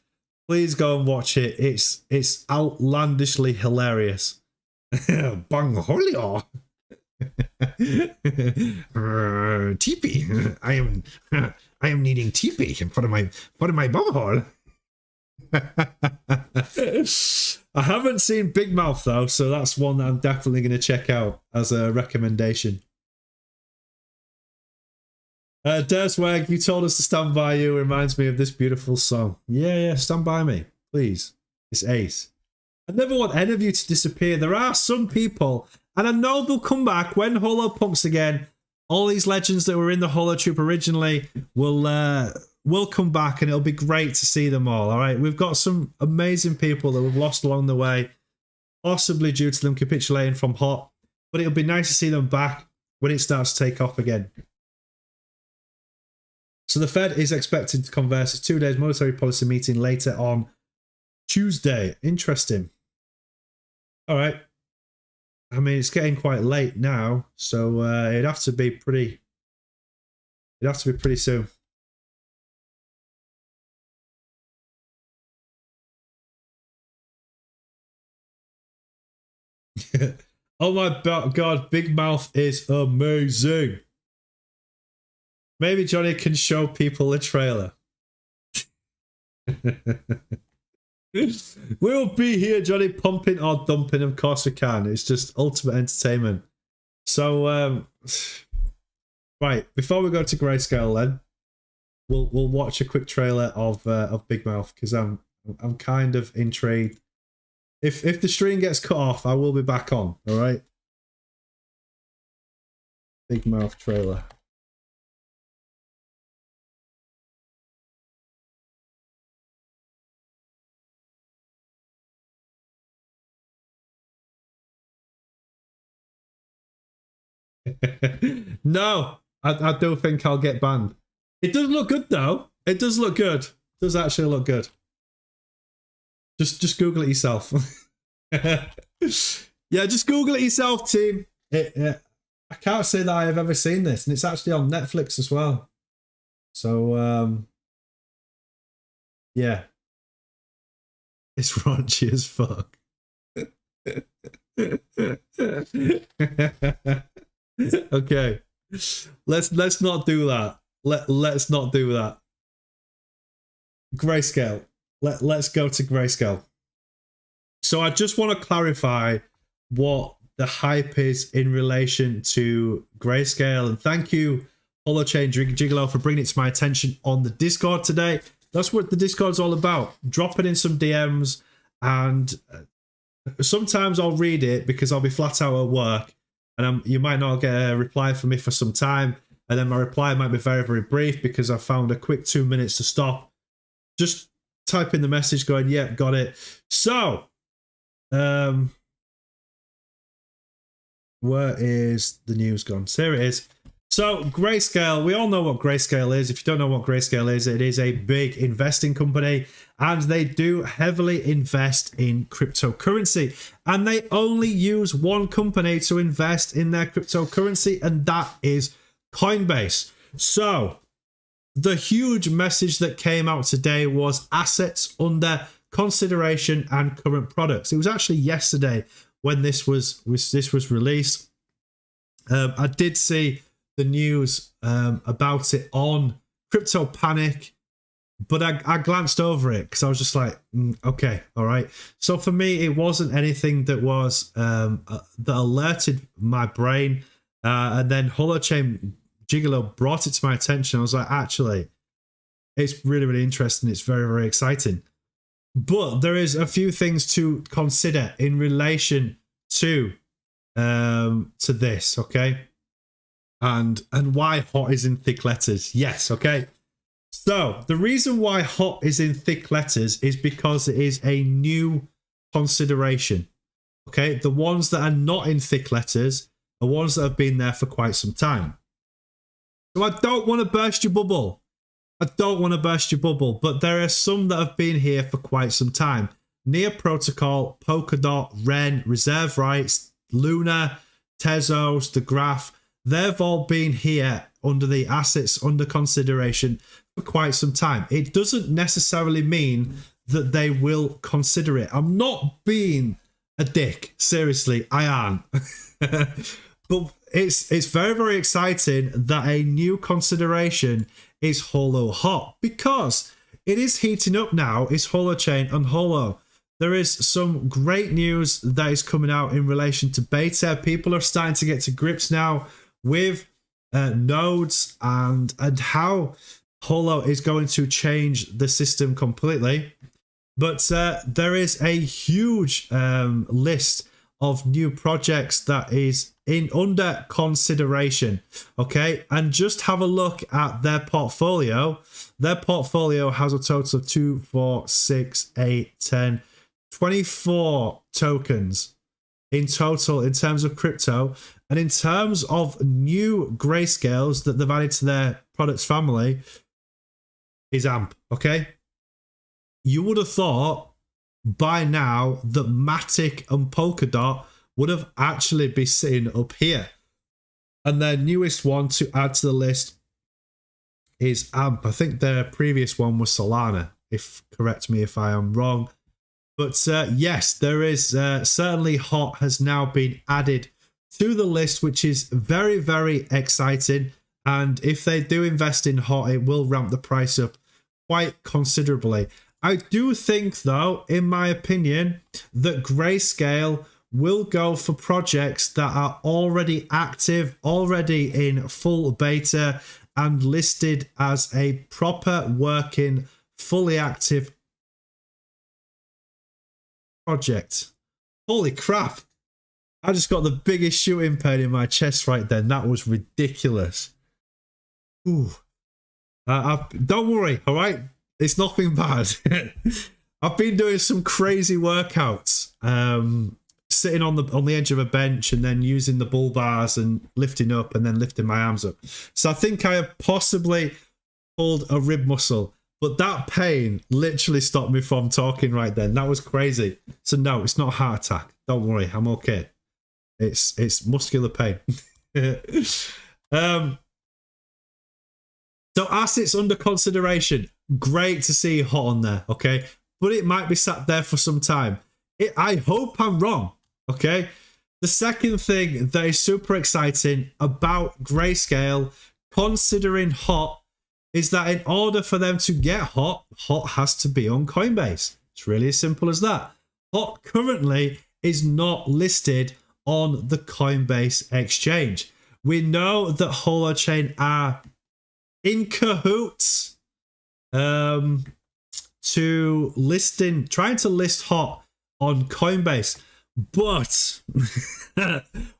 please go and watch it. It's outlandishly hilarious. Bang holio. Teepee. I am needing teepee in front of my bumhole. I haven't seen Big Mouth though, so that's one that I'm definitely going to check out as a recommendation. Derswag, you told us to stand by you. Reminds me of this beautiful song. Yeah, stand by me, please. It's ace. I never want any of you to disappear. There are some people, and I know they'll come back when Holo pumps again. All these legends that were in the Holo Troop originally will come back, and it'll be great to see them all. All right, we've got some amazing people that we've lost along the way, possibly due to them capitulating from Hot, but it'll be nice to see them back when it starts to take off again. So the Fed is expected to converse a 2 days monetary policy meeting later on Tuesday. Interesting. All right. I mean, it's getting quite late now, so it'd have to be pretty. It'd have to be pretty soon. Oh my God, Big Mouth is amazing. Maybe Johnny can show people a trailer. We'll be here, Johnny, pumping or dumping. Of course we can. It's just ultimate entertainment. So, right, before we go to Grayscale, then we'll watch a quick trailer of Big Mouth, because I'm kind of intrigued. If the stream gets cut off, I will be back on. All right. Big Mouth trailer. No, I don't think I'll get banned. It does look good though. It does look good. It does actually look good. Just Google it yourself. Yeah, just Google it yourself, team. I can't say that I have ever seen this, and it's actually on Netflix as well. So yeah, it's raunchy as fuck. Okay, let's not do that. Let's not do that. Grayscale. Let's go to Grayscale. So I just want to clarify what the hype is in relation to Grayscale, and thank you, Holochain Gigolo, for bringing it to my attention on the Discord today. That's what the Discord's all about. Dropping in some DMs, and sometimes I'll read it because I'll be flat out at work, and you might not get a reply from me for some time, and then my reply might be very, very brief because I found a quick 2 minutes to stop, just type in the message going, yep, got it. So, where is the news gone? So here it is. So Grayscale, we all know what Grayscale is. If you don't know what Grayscale is, it is a big investing company, and they do heavily invest in cryptocurrency, and they only use one company to invest in their cryptocurrency, and that is Coinbase. So the huge message that came out today was assets under consideration and current products. It was actually yesterday when this was released. I did see the news about it on Crypto Panic, but I glanced over it because I was just like, okay, all right. So for me, it wasn't anything that was that alerted my brain, and then Holochain Gigolo brought it to my attention. I was like, actually, it's really, really interesting. It's very, very exciting. But there is a few things to consider in relation to this, okay? And why HOT is in thick letters. Yes, okay? So the reason why HOT is in thick letters is because it is a new consideration, okay? The ones that are not in thick letters are ones that have been there for quite some time. So I don't want to burst your bubble. But there are some that have been here for quite some time. Near Protocol, Polkadot, Ren, Reserve Rights, Luna, Tezos, The Graph, they've all been here under the assets under consideration for quite some time. It doesn't necessarily mean that they will consider it. I'm not being a dick. Seriously, I am. But it's very, very exciting that a new consideration is Holo Hot, because it is heating up now. It's Holochain and Holo. There is some great news that is coming out in relation to beta. People are starting to get to grips now with nodes and how Holo is going to change the system completely. But there is a huge list of new projects that is under consideration. Okay, and just have a look at their portfolio. Their portfolio has a total of 2, 4, 6, 8, 10, 24 tokens in total in terms of crypto. And in terms of new grayscales that they've added to their products family is AMP. Okay, you would have thought by now that Matic and Polkadot would have actually be sitting up here. And their newest one to add to the list is AMP. I think their previous one was Solana, correct me if I am wrong. But yes, there is certainly Hot has now been added to the list, which is very, very exciting. And if they do invest in Hot, it will ramp the price up quite considerably. I do think, though, in my opinion, that Grayscale will go for projects that are already active, already in full beta, and listed as a proper working, fully active project. Holy crap. I just got the biggest shooting pain in my chest right then. That was ridiculous. Ooh. Don't worry, all right? It's nothing bad. I've been doing some crazy workouts, sitting on the edge of a bench and then using the bull bars and lifting up and then lifting my arms up. So I think I have possibly pulled a rib muscle, but that pain literally stopped me from talking right then. That was crazy. So no, it's not a heart attack. Don't worry, I'm okay. It's muscular pain. So assets under consideration. Great to see Hot on there, okay? But it might be sat there for some time. I hope I'm wrong, okay? The second thing that is super exciting about Grayscale, considering Hot, is that in order for them to get Hot, Hot has to be on Coinbase. It's really as simple as that. Hot currently is not listed on the Coinbase exchange. We know that Holochain are in cahoots trying to list Hot on Coinbase. But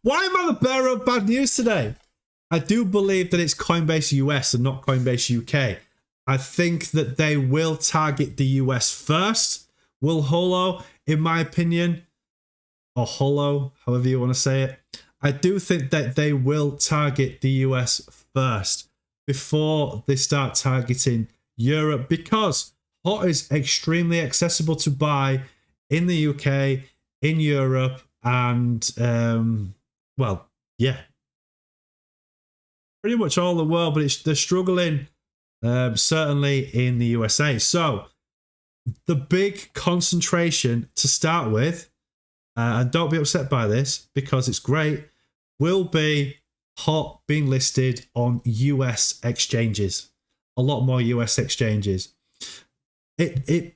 why am I the bearer of bad news today? I do believe that it's Coinbase US and not Coinbase UK. I think that they will target the US first. Will Holo, in my opinion, or Holo, however you want to say it, I do think that they will target the US first before they start targeting Europe, because Hot is extremely accessible to buy in the UK, in Europe, and well, yeah, pretty much all the world, but they're struggling certainly in the USA. So the big concentration to start with, and don't be upset by this because it's great, will be Hot being listed on US exchanges. A lot more US exchanges. It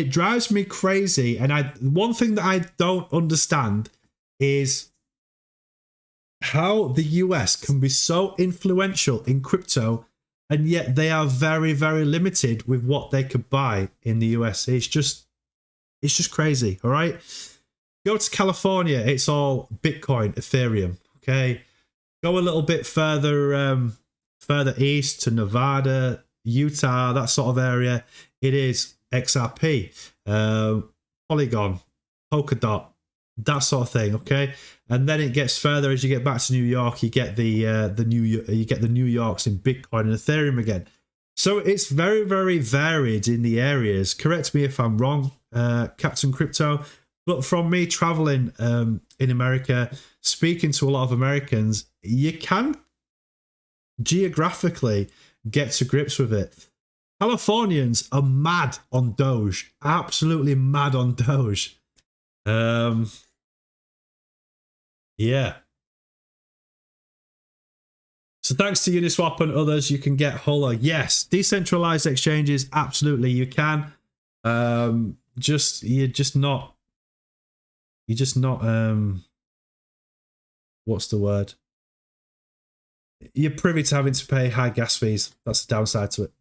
drives me crazy. And one thing that I don't understand is how the US can be so influential in crypto, and yet they are very, very limited with what they could buy in the US. It's just crazy. All right. Go to California, it's all Bitcoin, Ethereum. Okay. Go a little bit further east to Nevada, Utah, that sort of area. It is XRP, Polygon, Polkadot, that sort of thing. Okay, and then it gets further as you get back to New York. You get the New Yorks in Bitcoin and Ethereum again. So it's very, very varied in the areas. Correct me if I'm wrong, Captain Crypto. But from me traveling in America, speaking to a lot of Americans, you can geographically get to grips with it. Californians are mad on Doge, absolutely mad on Doge. Yeah. So thanks to Uniswap and others, you can get Holo. Yes, decentralized exchanges, absolutely you can. You're just not what's the word? You're privy to having to pay high gas fees. That's the downside to it.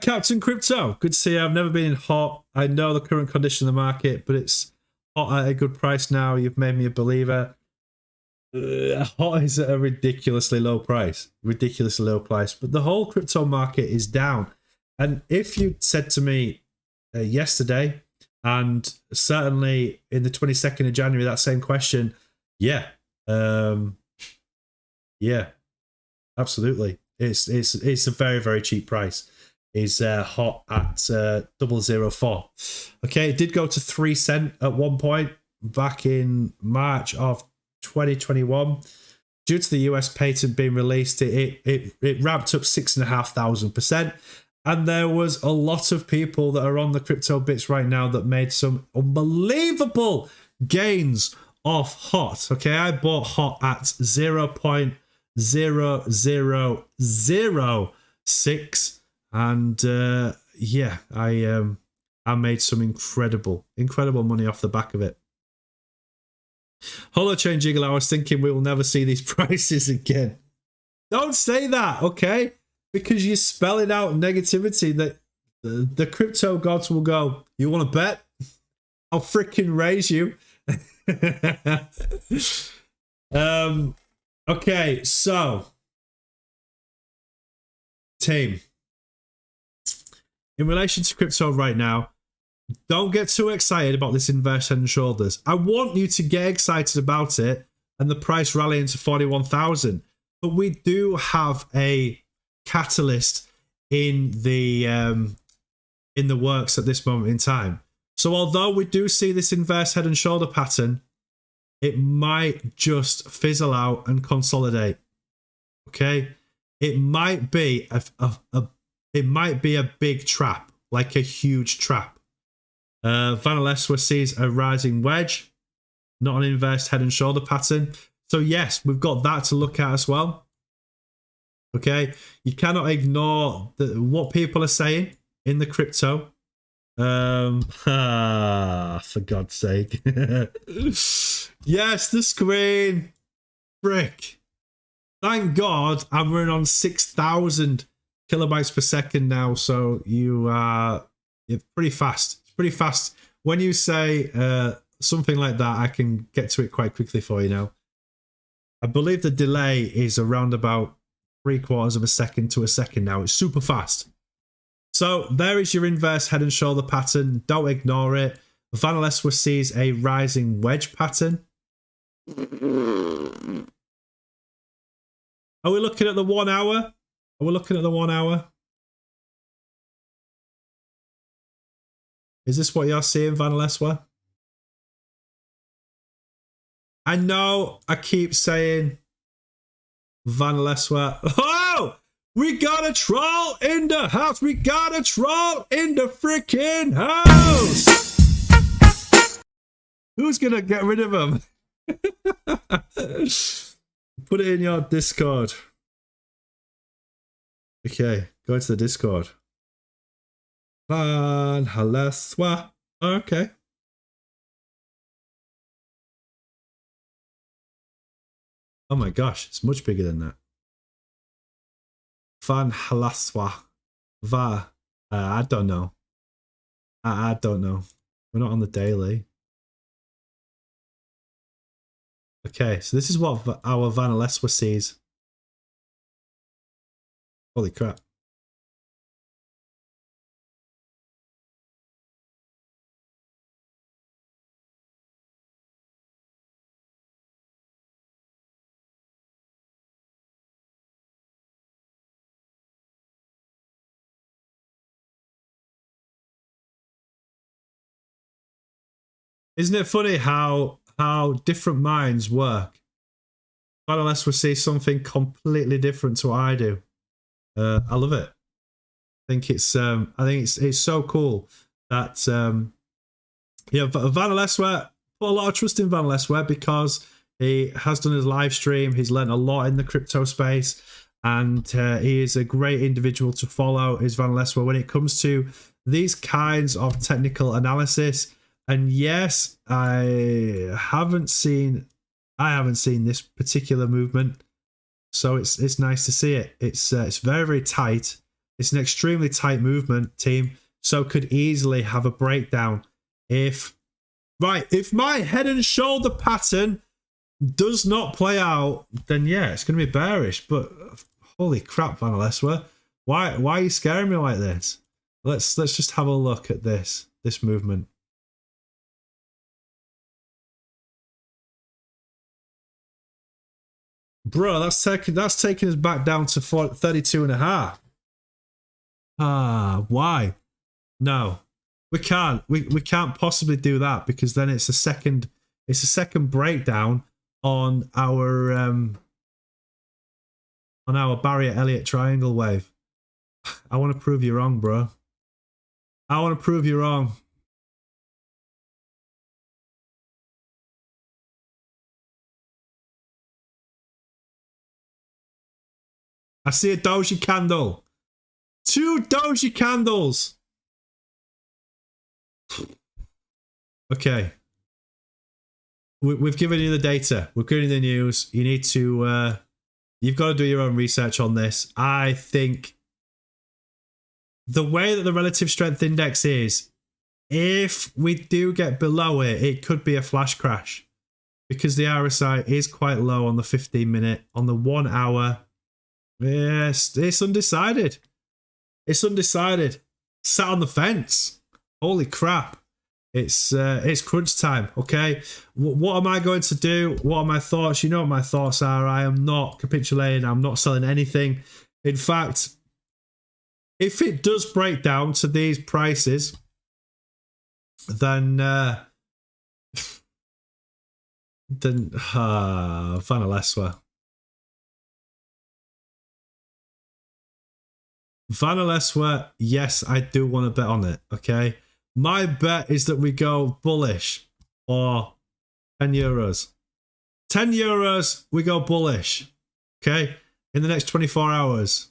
Captain Crypto, good to see you. I've never been in hot. I know the current condition of the market, but it's hot at a good price now. You've made me a believer. Hot is at a ridiculously low price. Ridiculously low price. But the whole crypto market is down. And if you said to me yesterday, and certainly in the 22nd of January, that same question, yeah, absolutely. It's a very, very cheap price. Is hot at 004. Okay, it did go to 3 cents at one point back in March of 2021. Due to the US patent being released, it ramped up 6,500%. And there was a lot of people that are on the crypto bits right now that made some unbelievable gains off hot. Okay, I bought hot at 0.0006. And yeah, I made some incredible money off the back of it. Holochain Jiggle, I was thinking we will never see these prices again. Don't say that, okay? Because you're spelling out negativity that the crypto gods will go, you want to bet? I'll freaking raise you. Okay, so team. In relation to crypto right now, don't get too excited about this inverse head and shoulders. I want you to get excited about it and the price rallying to 41,000. But we do have a catalyst in the works at this moment in time. So although we do see this inverse head and shoulder pattern, it might just fizzle out and consolidate. Okay, it might be a big trap, like a huge trap. Vanaleswa sees a rising wedge, not an inverse head and shoulder pattern. So yes, we've got that to look at as well. Okay, you cannot ignore what people are saying in the crypto. For God's sake. Yes, the screen. Frick. Thank God I'm running on 6,000 kilobytes per second now, so you're pretty fast. It's pretty fast. When you say something like that, I can get to it quite quickly for you now. I believe the delay is around about 3/4 of a second to a second now. It's super fast. So there is your inverse head and shoulder pattern. Don't ignore it. Vanaleswa sees a rising wedge pattern. Are we looking at the 1 hour? Are we looking at the 1 hour? Is this what you're seeing, Vanaleswa? I know I keep saying Vanaleswa. Oh! We got a troll in the house. We got a troll in the freaking house. Who's going to get rid of him? Put it in your Discord. Okay, go into the Discord. Vanaleswa. Okay. Oh my gosh, it's much bigger than that. Vanaleswa. I don't know. I don't know. We're not on the daily. Okay, so this is what our Vanaleswa sees. Holy crap. Isn't it funny how different minds work? Unless we see something completely different to what I do. I love it. I think it's so cool that Van Aleswa, put a lot of trust in Van Aleswa because he has done his live stream. He's learned a lot in the crypto space, and he is a great individual to follow. Is Van Aleswa when it comes to these kinds of technical analysis. And yes, I haven't seen this particular movement, so it's nice to see it. It's very, very tight. It's an extremely tight movement, team. So could easily have a breakdown if my head and shoulder pattern does not play out, then yeah, it's going to be bearish. But holy crap, Van Aleswa, why are you scaring me like this? Let's just have a look at this movement. Bro, that's taking us back down to 32.5. Why? No, we can't. We can't possibly do that because then it's a second breakdown on our Barrier Elliott triangle wave. I want to prove you wrong, bro. I want to prove you wrong. I see a doji candle. 2 doji candles. Okay. We've given you the data. We've given you the news. You need to... you've got to do your own research on this. I think the way that the relative strength index is, if we do get below it, it could be a flash crash. Because the RSI is quite low on the 15-minute. On the 1 hour... Yes, it's undecided. It's undecided. Sat on the fence. Holy crap. It's crunch time, okay? What am I going to do? What are my thoughts? You know what my thoughts are. I am not capitulating. I'm not selling anything. In fact, if it does break down to these prices, then Van Aleswa. Van Aleswa, yes, I do want to bet on it, okay? My bet is that we go bullish for 10 euros. 10 euros, we go bullish, okay? In the next 24 hours.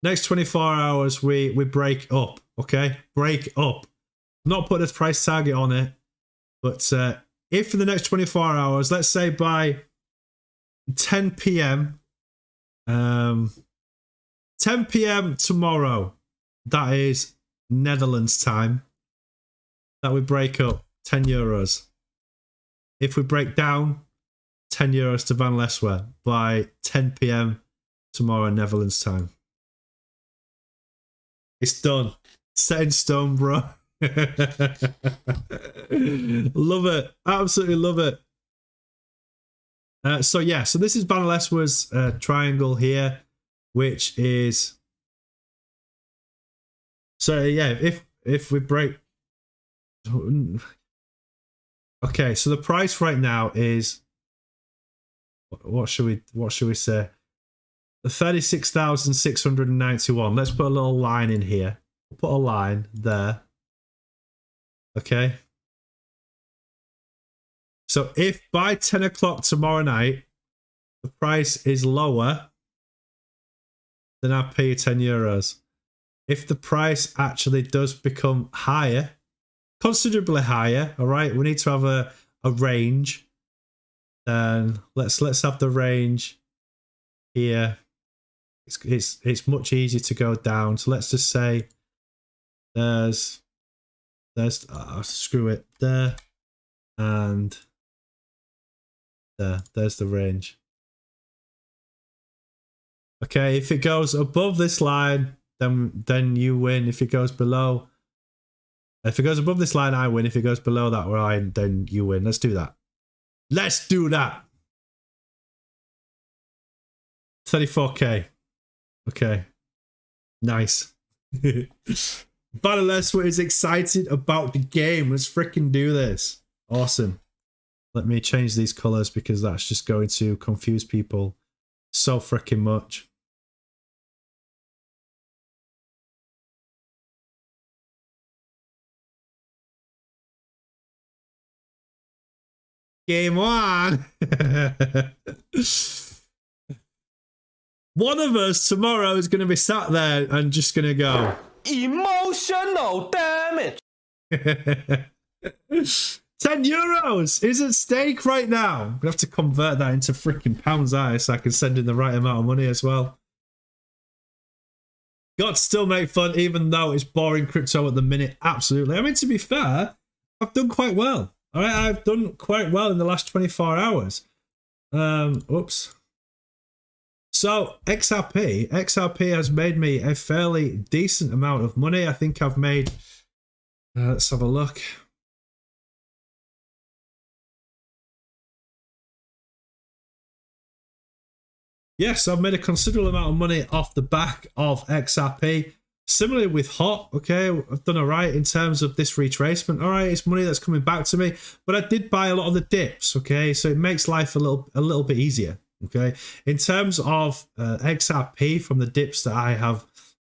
Next 24 hours, we break up, okay? Break up. Not put a price target on it, but if in the next 24 hours, let's say by 10 p.m., 10 p.m. tomorrow, that is Netherlands time, that we break up 10 euros. If we break down, 10 euros to Van Aleswa by 10 p.m. tomorrow, Netherlands time. It's done. Set in stone, bro. Love it. Absolutely love it. So this is Van Aleswa's triangle here. Which is, so yeah, if we break, okay, so the price right now is, what should we say, the 36,691. Let's put a little line in here. We'll put a line there. Okay. So if by 10 o'clock tomorrow night the price is lower, then I pay you 10 euros. If the price actually does become higher, considerably higher, all right, we need to have a range. Then let's have the range here. It's much easier to go down. So let's just say there's screw it, there and there. There's the range. Okay, if it goes above this line, then you win. If it goes below, if it goes above this line, I win. If it goes below that line, then you win. Let's do that. Let's do that. 34k. Okay. Nice. Van Aleswa is excited about the game. Let's freaking do this. Awesome. Let me change these colors because that's just going to confuse people so freaking much. Game on. One of us tomorrow is going to be sat there and just going to go emotional damage. 10 euros is at stake right now. I'm going to have to convert that into freaking pounds so I can send in the right amount of money as well. Got to still make fun even though it's boring crypto at the minute. Absolutely. I mean, to be fair, I've done quite well. All right, I've done quite well in the last 24 hours. Oops. So XRP has made me a fairly decent amount of money. I think I've made, let's have a look. Yes, I've made a considerable amount of money off the back of XRP. Similarly with HOT, okay, I've done all right in terms of this retracement. All right, it's money that's coming back to me, but I did buy a lot of the dips, okay, so it makes life a little bit easier, okay. In terms of XRP from the dips that I have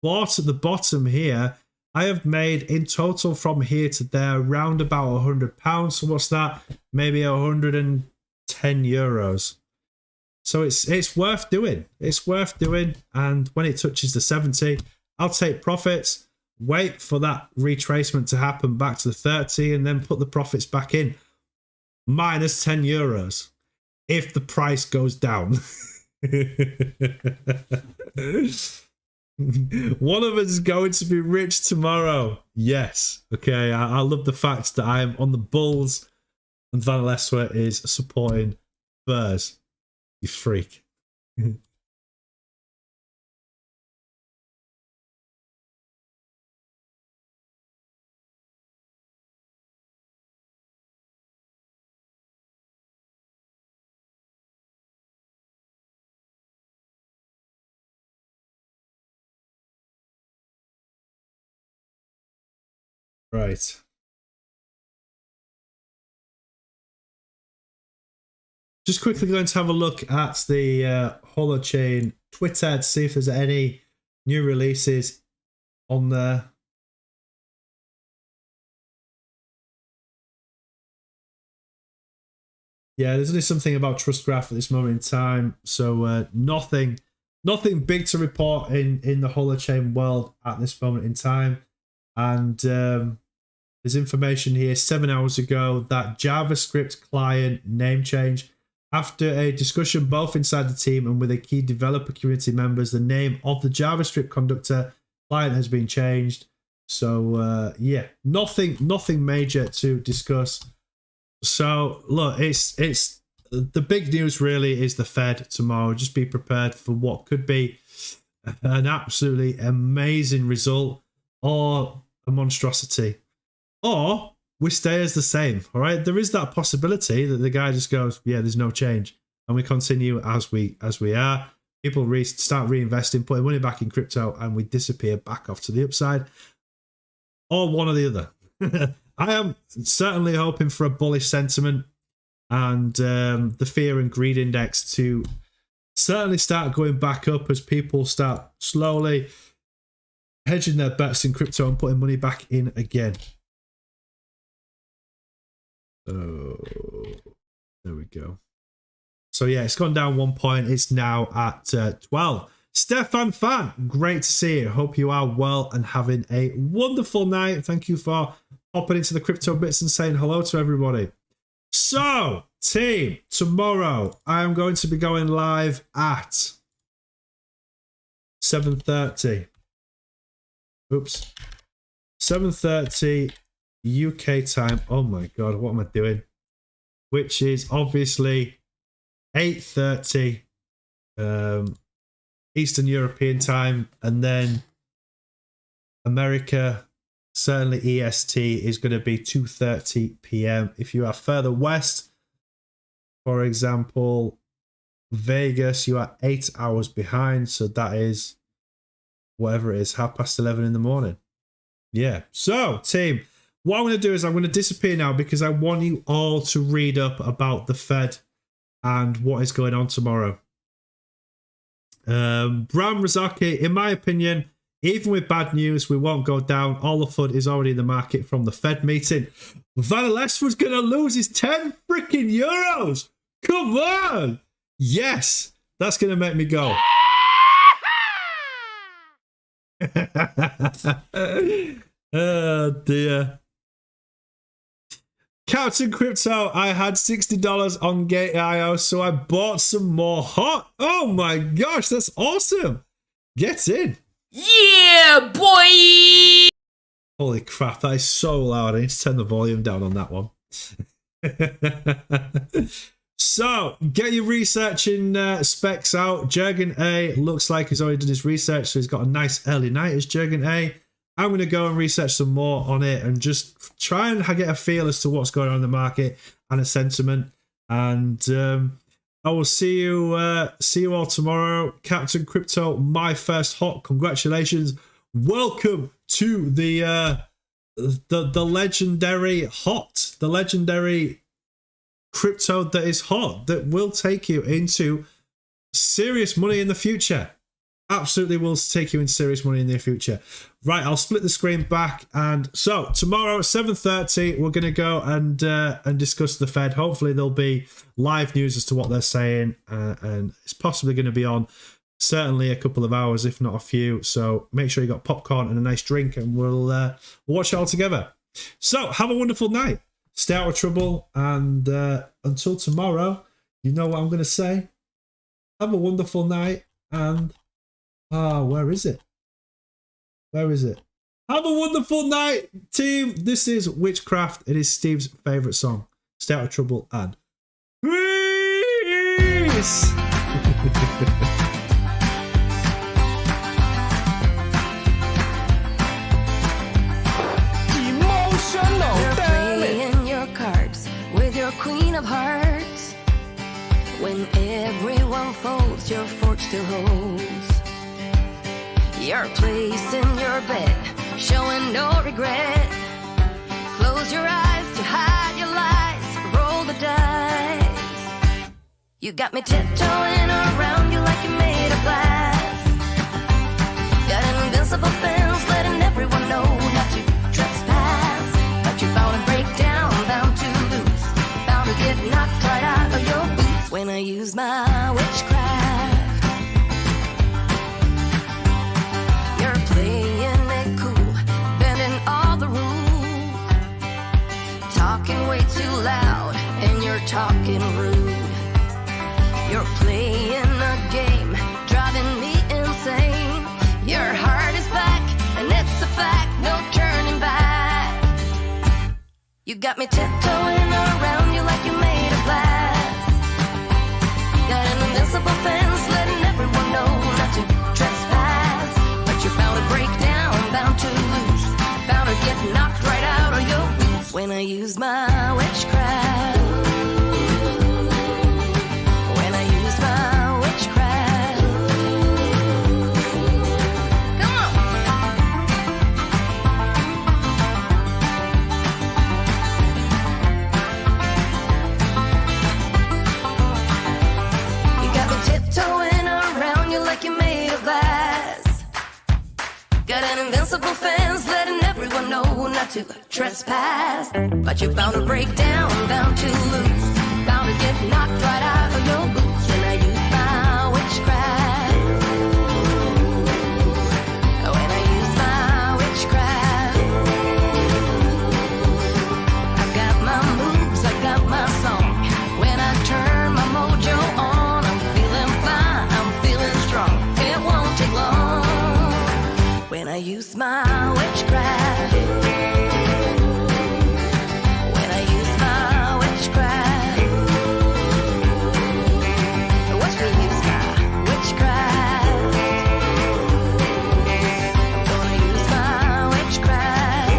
bought at the bottom here, I have made in total from here to there around about £100. So what's that? Maybe 110 euros. So it's worth doing. It's worth doing, and when it touches the 70. I'll take profits, wait for that retracement to happen back to the 30, and then put the profits back in. Minus 10 euros if the price goes down. One of us is going to be rich tomorrow. Yes. Okay, I love the fact that I am on the bulls and Van Leswer is supporting Bears. You freak. Right. Just quickly going to have a look at the Holochain Twitter to see if there's any new releases on there. Yeah, there's only something about TrustGraph at this moment in time, so nothing big to report in the Holochain world at this moment in time. And there's information here 7 hours ago that JavaScript client name change. After a discussion both inside the team and with a key developer community members, the name of the JavaScript conductor client has been changed. So yeah, nothing major to discuss. So look, it's the big news really is the Fed tomorrow. Just be prepared for what could be an absolutely amazing result or a monstrosity, or we stay as the same. All right, there is that possibility that the guy just goes, yeah, there's no change, and we continue as we are. People start reinvesting, putting money back in crypto, and we disappear back off to the upside, or one or the other. I am certainly hoping for a bullish sentiment and the fear and greed index to certainly start going back up as people start slowly hedging their bets in crypto and putting money back in again. Oh, there we go. So yeah, it's gone down 1 point. It's now at 12. Stefan Fan, great to see you. Hope you are well and having a wonderful night. Thank you for popping into the Crypto Bits and saying hello to everybody. So, team, tomorrow I am going to be going live at 7:30. Oops. 7:30 UK time. Oh my god, what am I doing? Which is obviously 8:30 Eastern European time, and then America, certainly EST, is going to be 2:30 p.m. If you are further west, for example, Vegas, you are 8 hours behind, so that is whatever it is, 11:30 in the morning. Yeah. So, team, what I'm going to do is I'm going to disappear now because I want you all to read up about the Fed and what is going on tomorrow. Bram Razaki, in my opinion, even with bad news, we won't go down. All the FUD is already in the market from the Fed meeting. Vanilles was going to lose his 10 freaking euros. Come on. Yes, that's going to make me go. Oh, dear. Captain Crypto, I had $60 on Gate.io, so I bought some more hot. Oh my gosh, that's awesome. Get in. Yeah, boy! Holy crap, that is so loud. I need to turn the volume down on that one. So, get your researching specs out. Jurgen A looks like he's already done his research, so he's got a nice early night as Jurgen A. I'm going to go and research some more on it and just try and get a feel as to what's going on in the market and a sentiment. And I will see you all tomorrow. Captain Crypto, my first hot. Congratulations. Welcome to the legendary hot, the legendary crypto that is hot, that will take you into serious money in the future. Absolutely will take you in serious money in the future. Right, I'll split the screen back. And so tomorrow at 7:30, we're going to go and discuss the Fed. Hopefully there'll be live news as to what they're saying, and it's possibly going to be on certainly a couple of hours, if not a few. So make sure you got popcorn and a nice drink, and we'll watch it all together. So have a wonderful night. Stay out of trouble, and until tomorrow, you know what I'm going to say. Have a wonderful night, and where is it? Where is it? Have a wonderful night, team. This is Witchcraft. It is Steve's favourite song. Stay out of trouble, and peace! Emotional damage. Your cards with your queen of hearts. When everyone folds, your fork still holds. Your place in your bed, showing no regret. Close your eyes to hide your lies. Roll the dice. You got me tiptoeing around you like you're made of glass. Got an invincible fence, letting everyone know not to trespass. But you're bound to break down, bound to lose, bound to get knocked right out of your boots when I use my witchcraft. You're playing it cool, bending all the rules, talking way too loud, and you're talking rude. You're playing a game, driving me insane. Your heart is back, and it's a fact, no turning back. You got me tiptoeing around you like you're made of glass. Got an invincible fence, letting everyone know not to trespass. But you're bound to break down, bound to lose, bound to get knocked right out of your boots when I use my witchcraft. When I use my witchcraft. Come on. You got me tiptoeing around you like you're made of glass. Got an invincible fence, letting everyone know not to trespass. But you're bound to break down, bound to lose, bound to get knocked right out of your boots when I use my witchcraft. When I use my witchcraft. I've got my moves, I got my song. When I turn my mojo on, I'm feeling fine, I'm feeling strong. It won't take long when I use my witchcraft. When I use my witchcraft. Watch me use my witchcraft. I'm gonna use my witchcraft.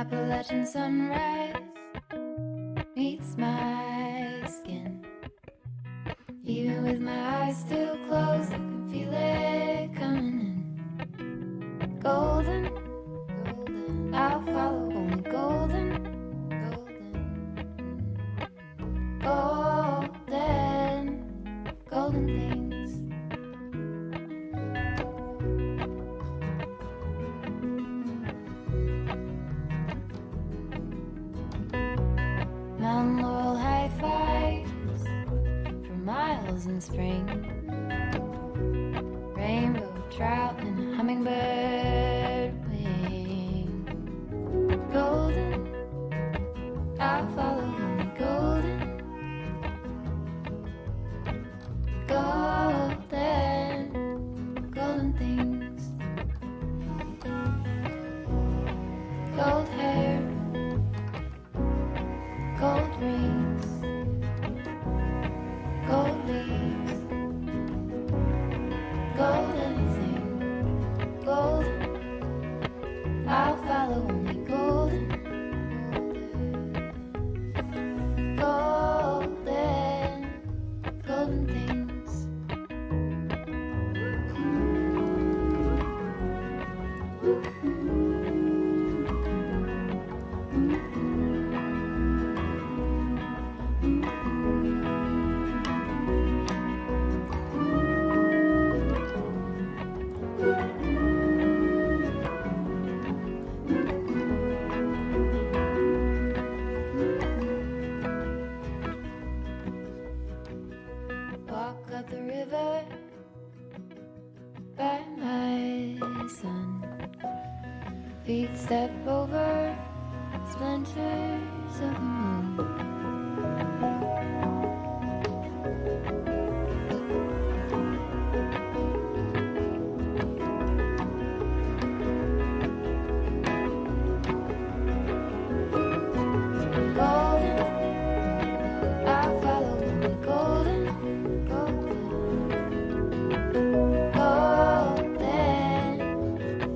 Appalachian sunrise meets my skin. Even with my eyes still closed, I can feel it coming in. Golden, golden, I'll follow only golden, golden, golden, golden things. Mountain laurel high fives for miles in spring. Rainbow trout and hummingbird wing. Golden, I'll follow only golden, golden, golden things. Gold hair, gold rings, gold leaves, gold anything, golden. I'll follow only golden, golden, golden things. Walk up the river by my son. Feet step over splinters of the moon. Golden, I'll follow only golden, golden,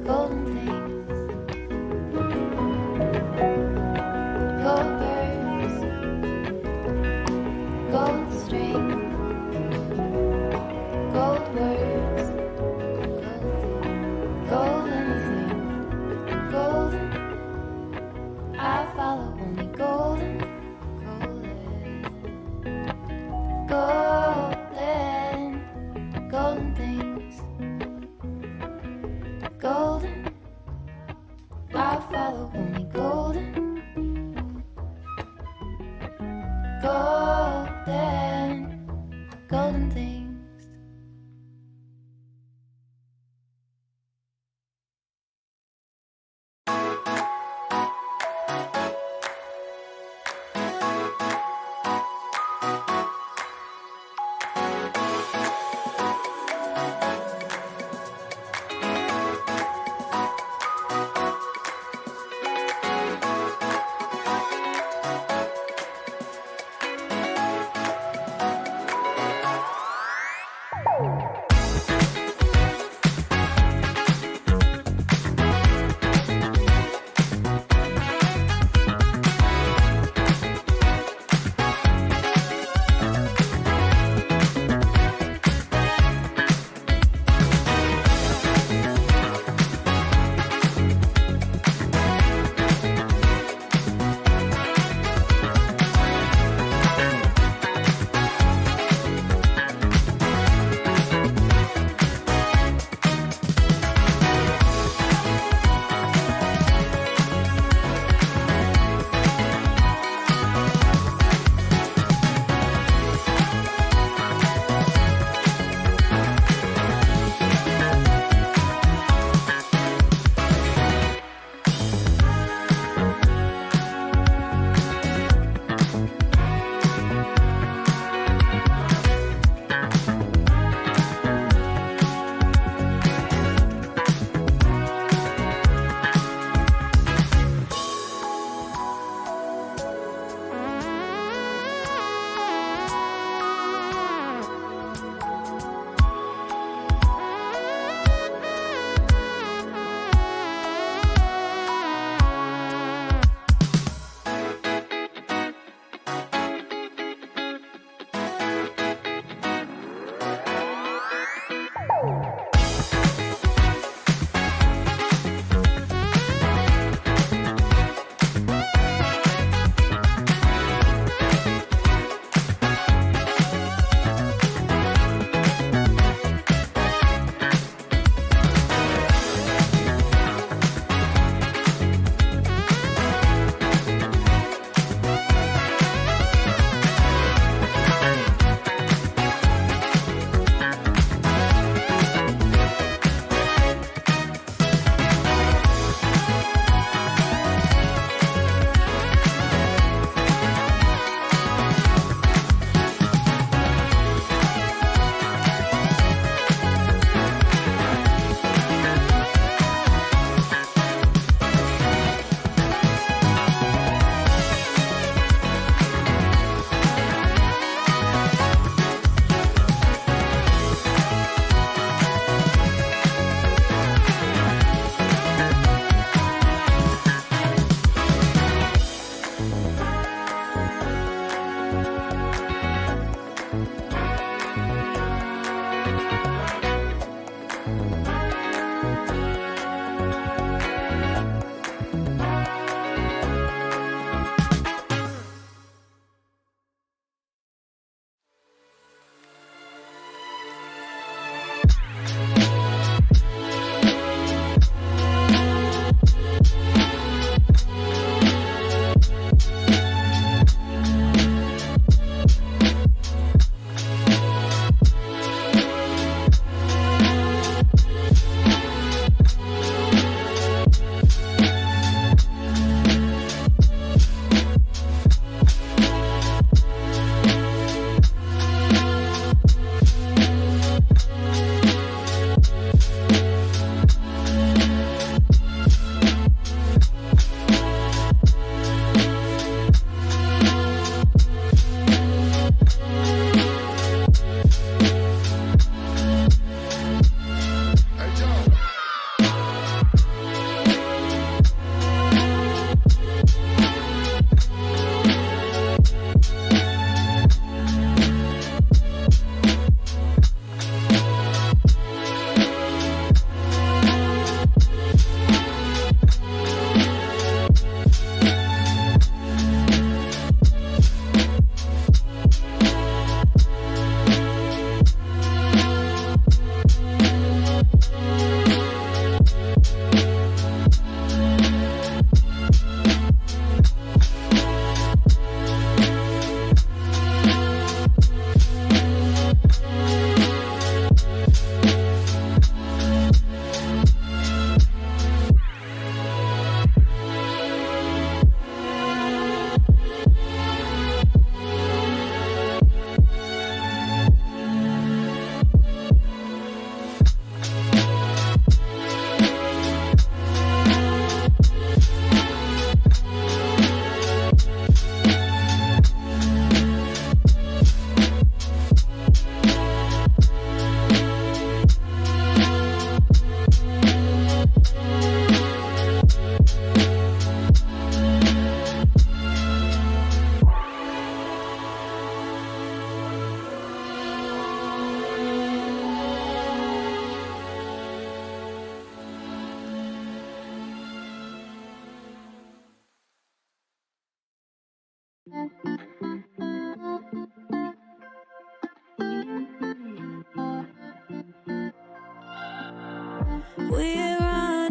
golden things. Gold birds, gold string, gold words, gold anything, golden. I follow only golden, golden, golden things. Golden, I follow only golden, golden, golden things.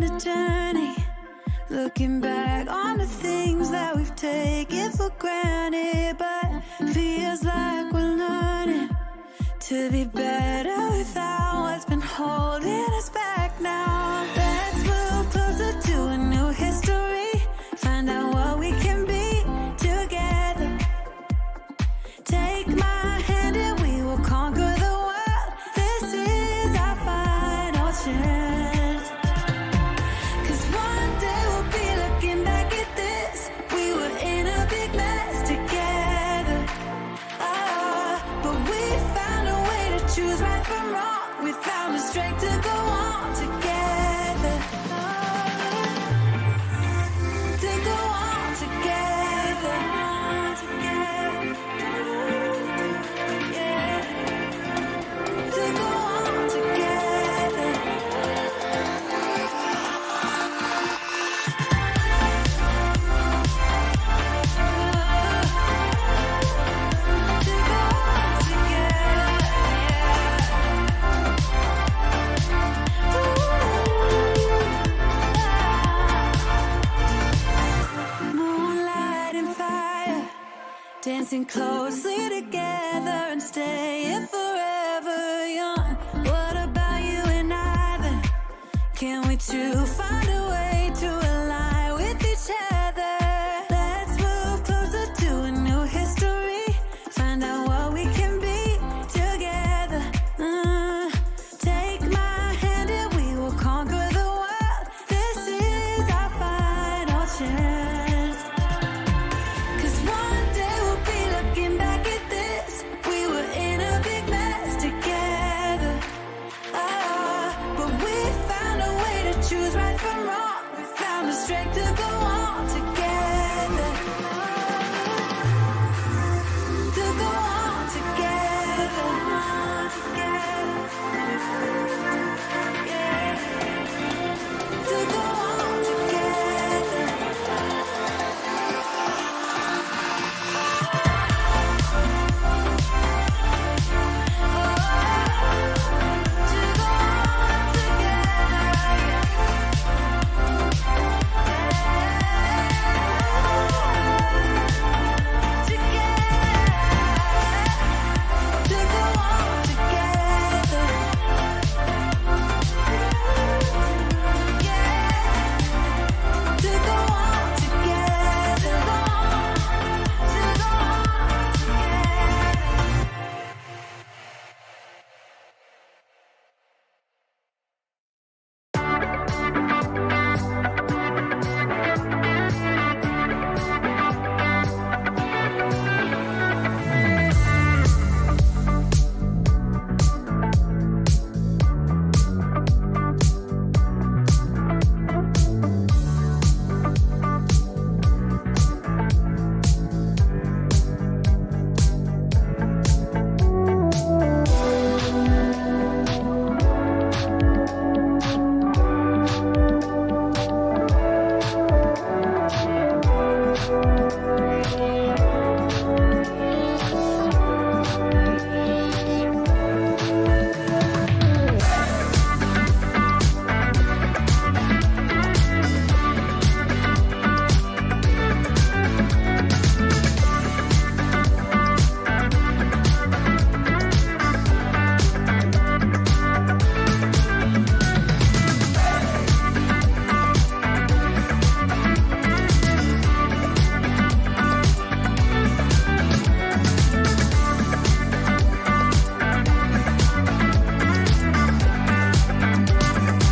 on a journey, looking back on the things that we've taken for granted, but feels like we're learning to be better without what's been holding us back now. Let's move closer to a new history, find out what we can be together. Take my hand and we will conquer the world. This is our final chance. 'Cause one day we'll be looking back at this. We were in a big mess together. But we found a way to choose right from wrong. We found the strength to go on together. To go on together. Yeah. To go on together. To go on together. Moonlight and fire, dancing closely together and staying forever young. What about you and I then? Can we two find a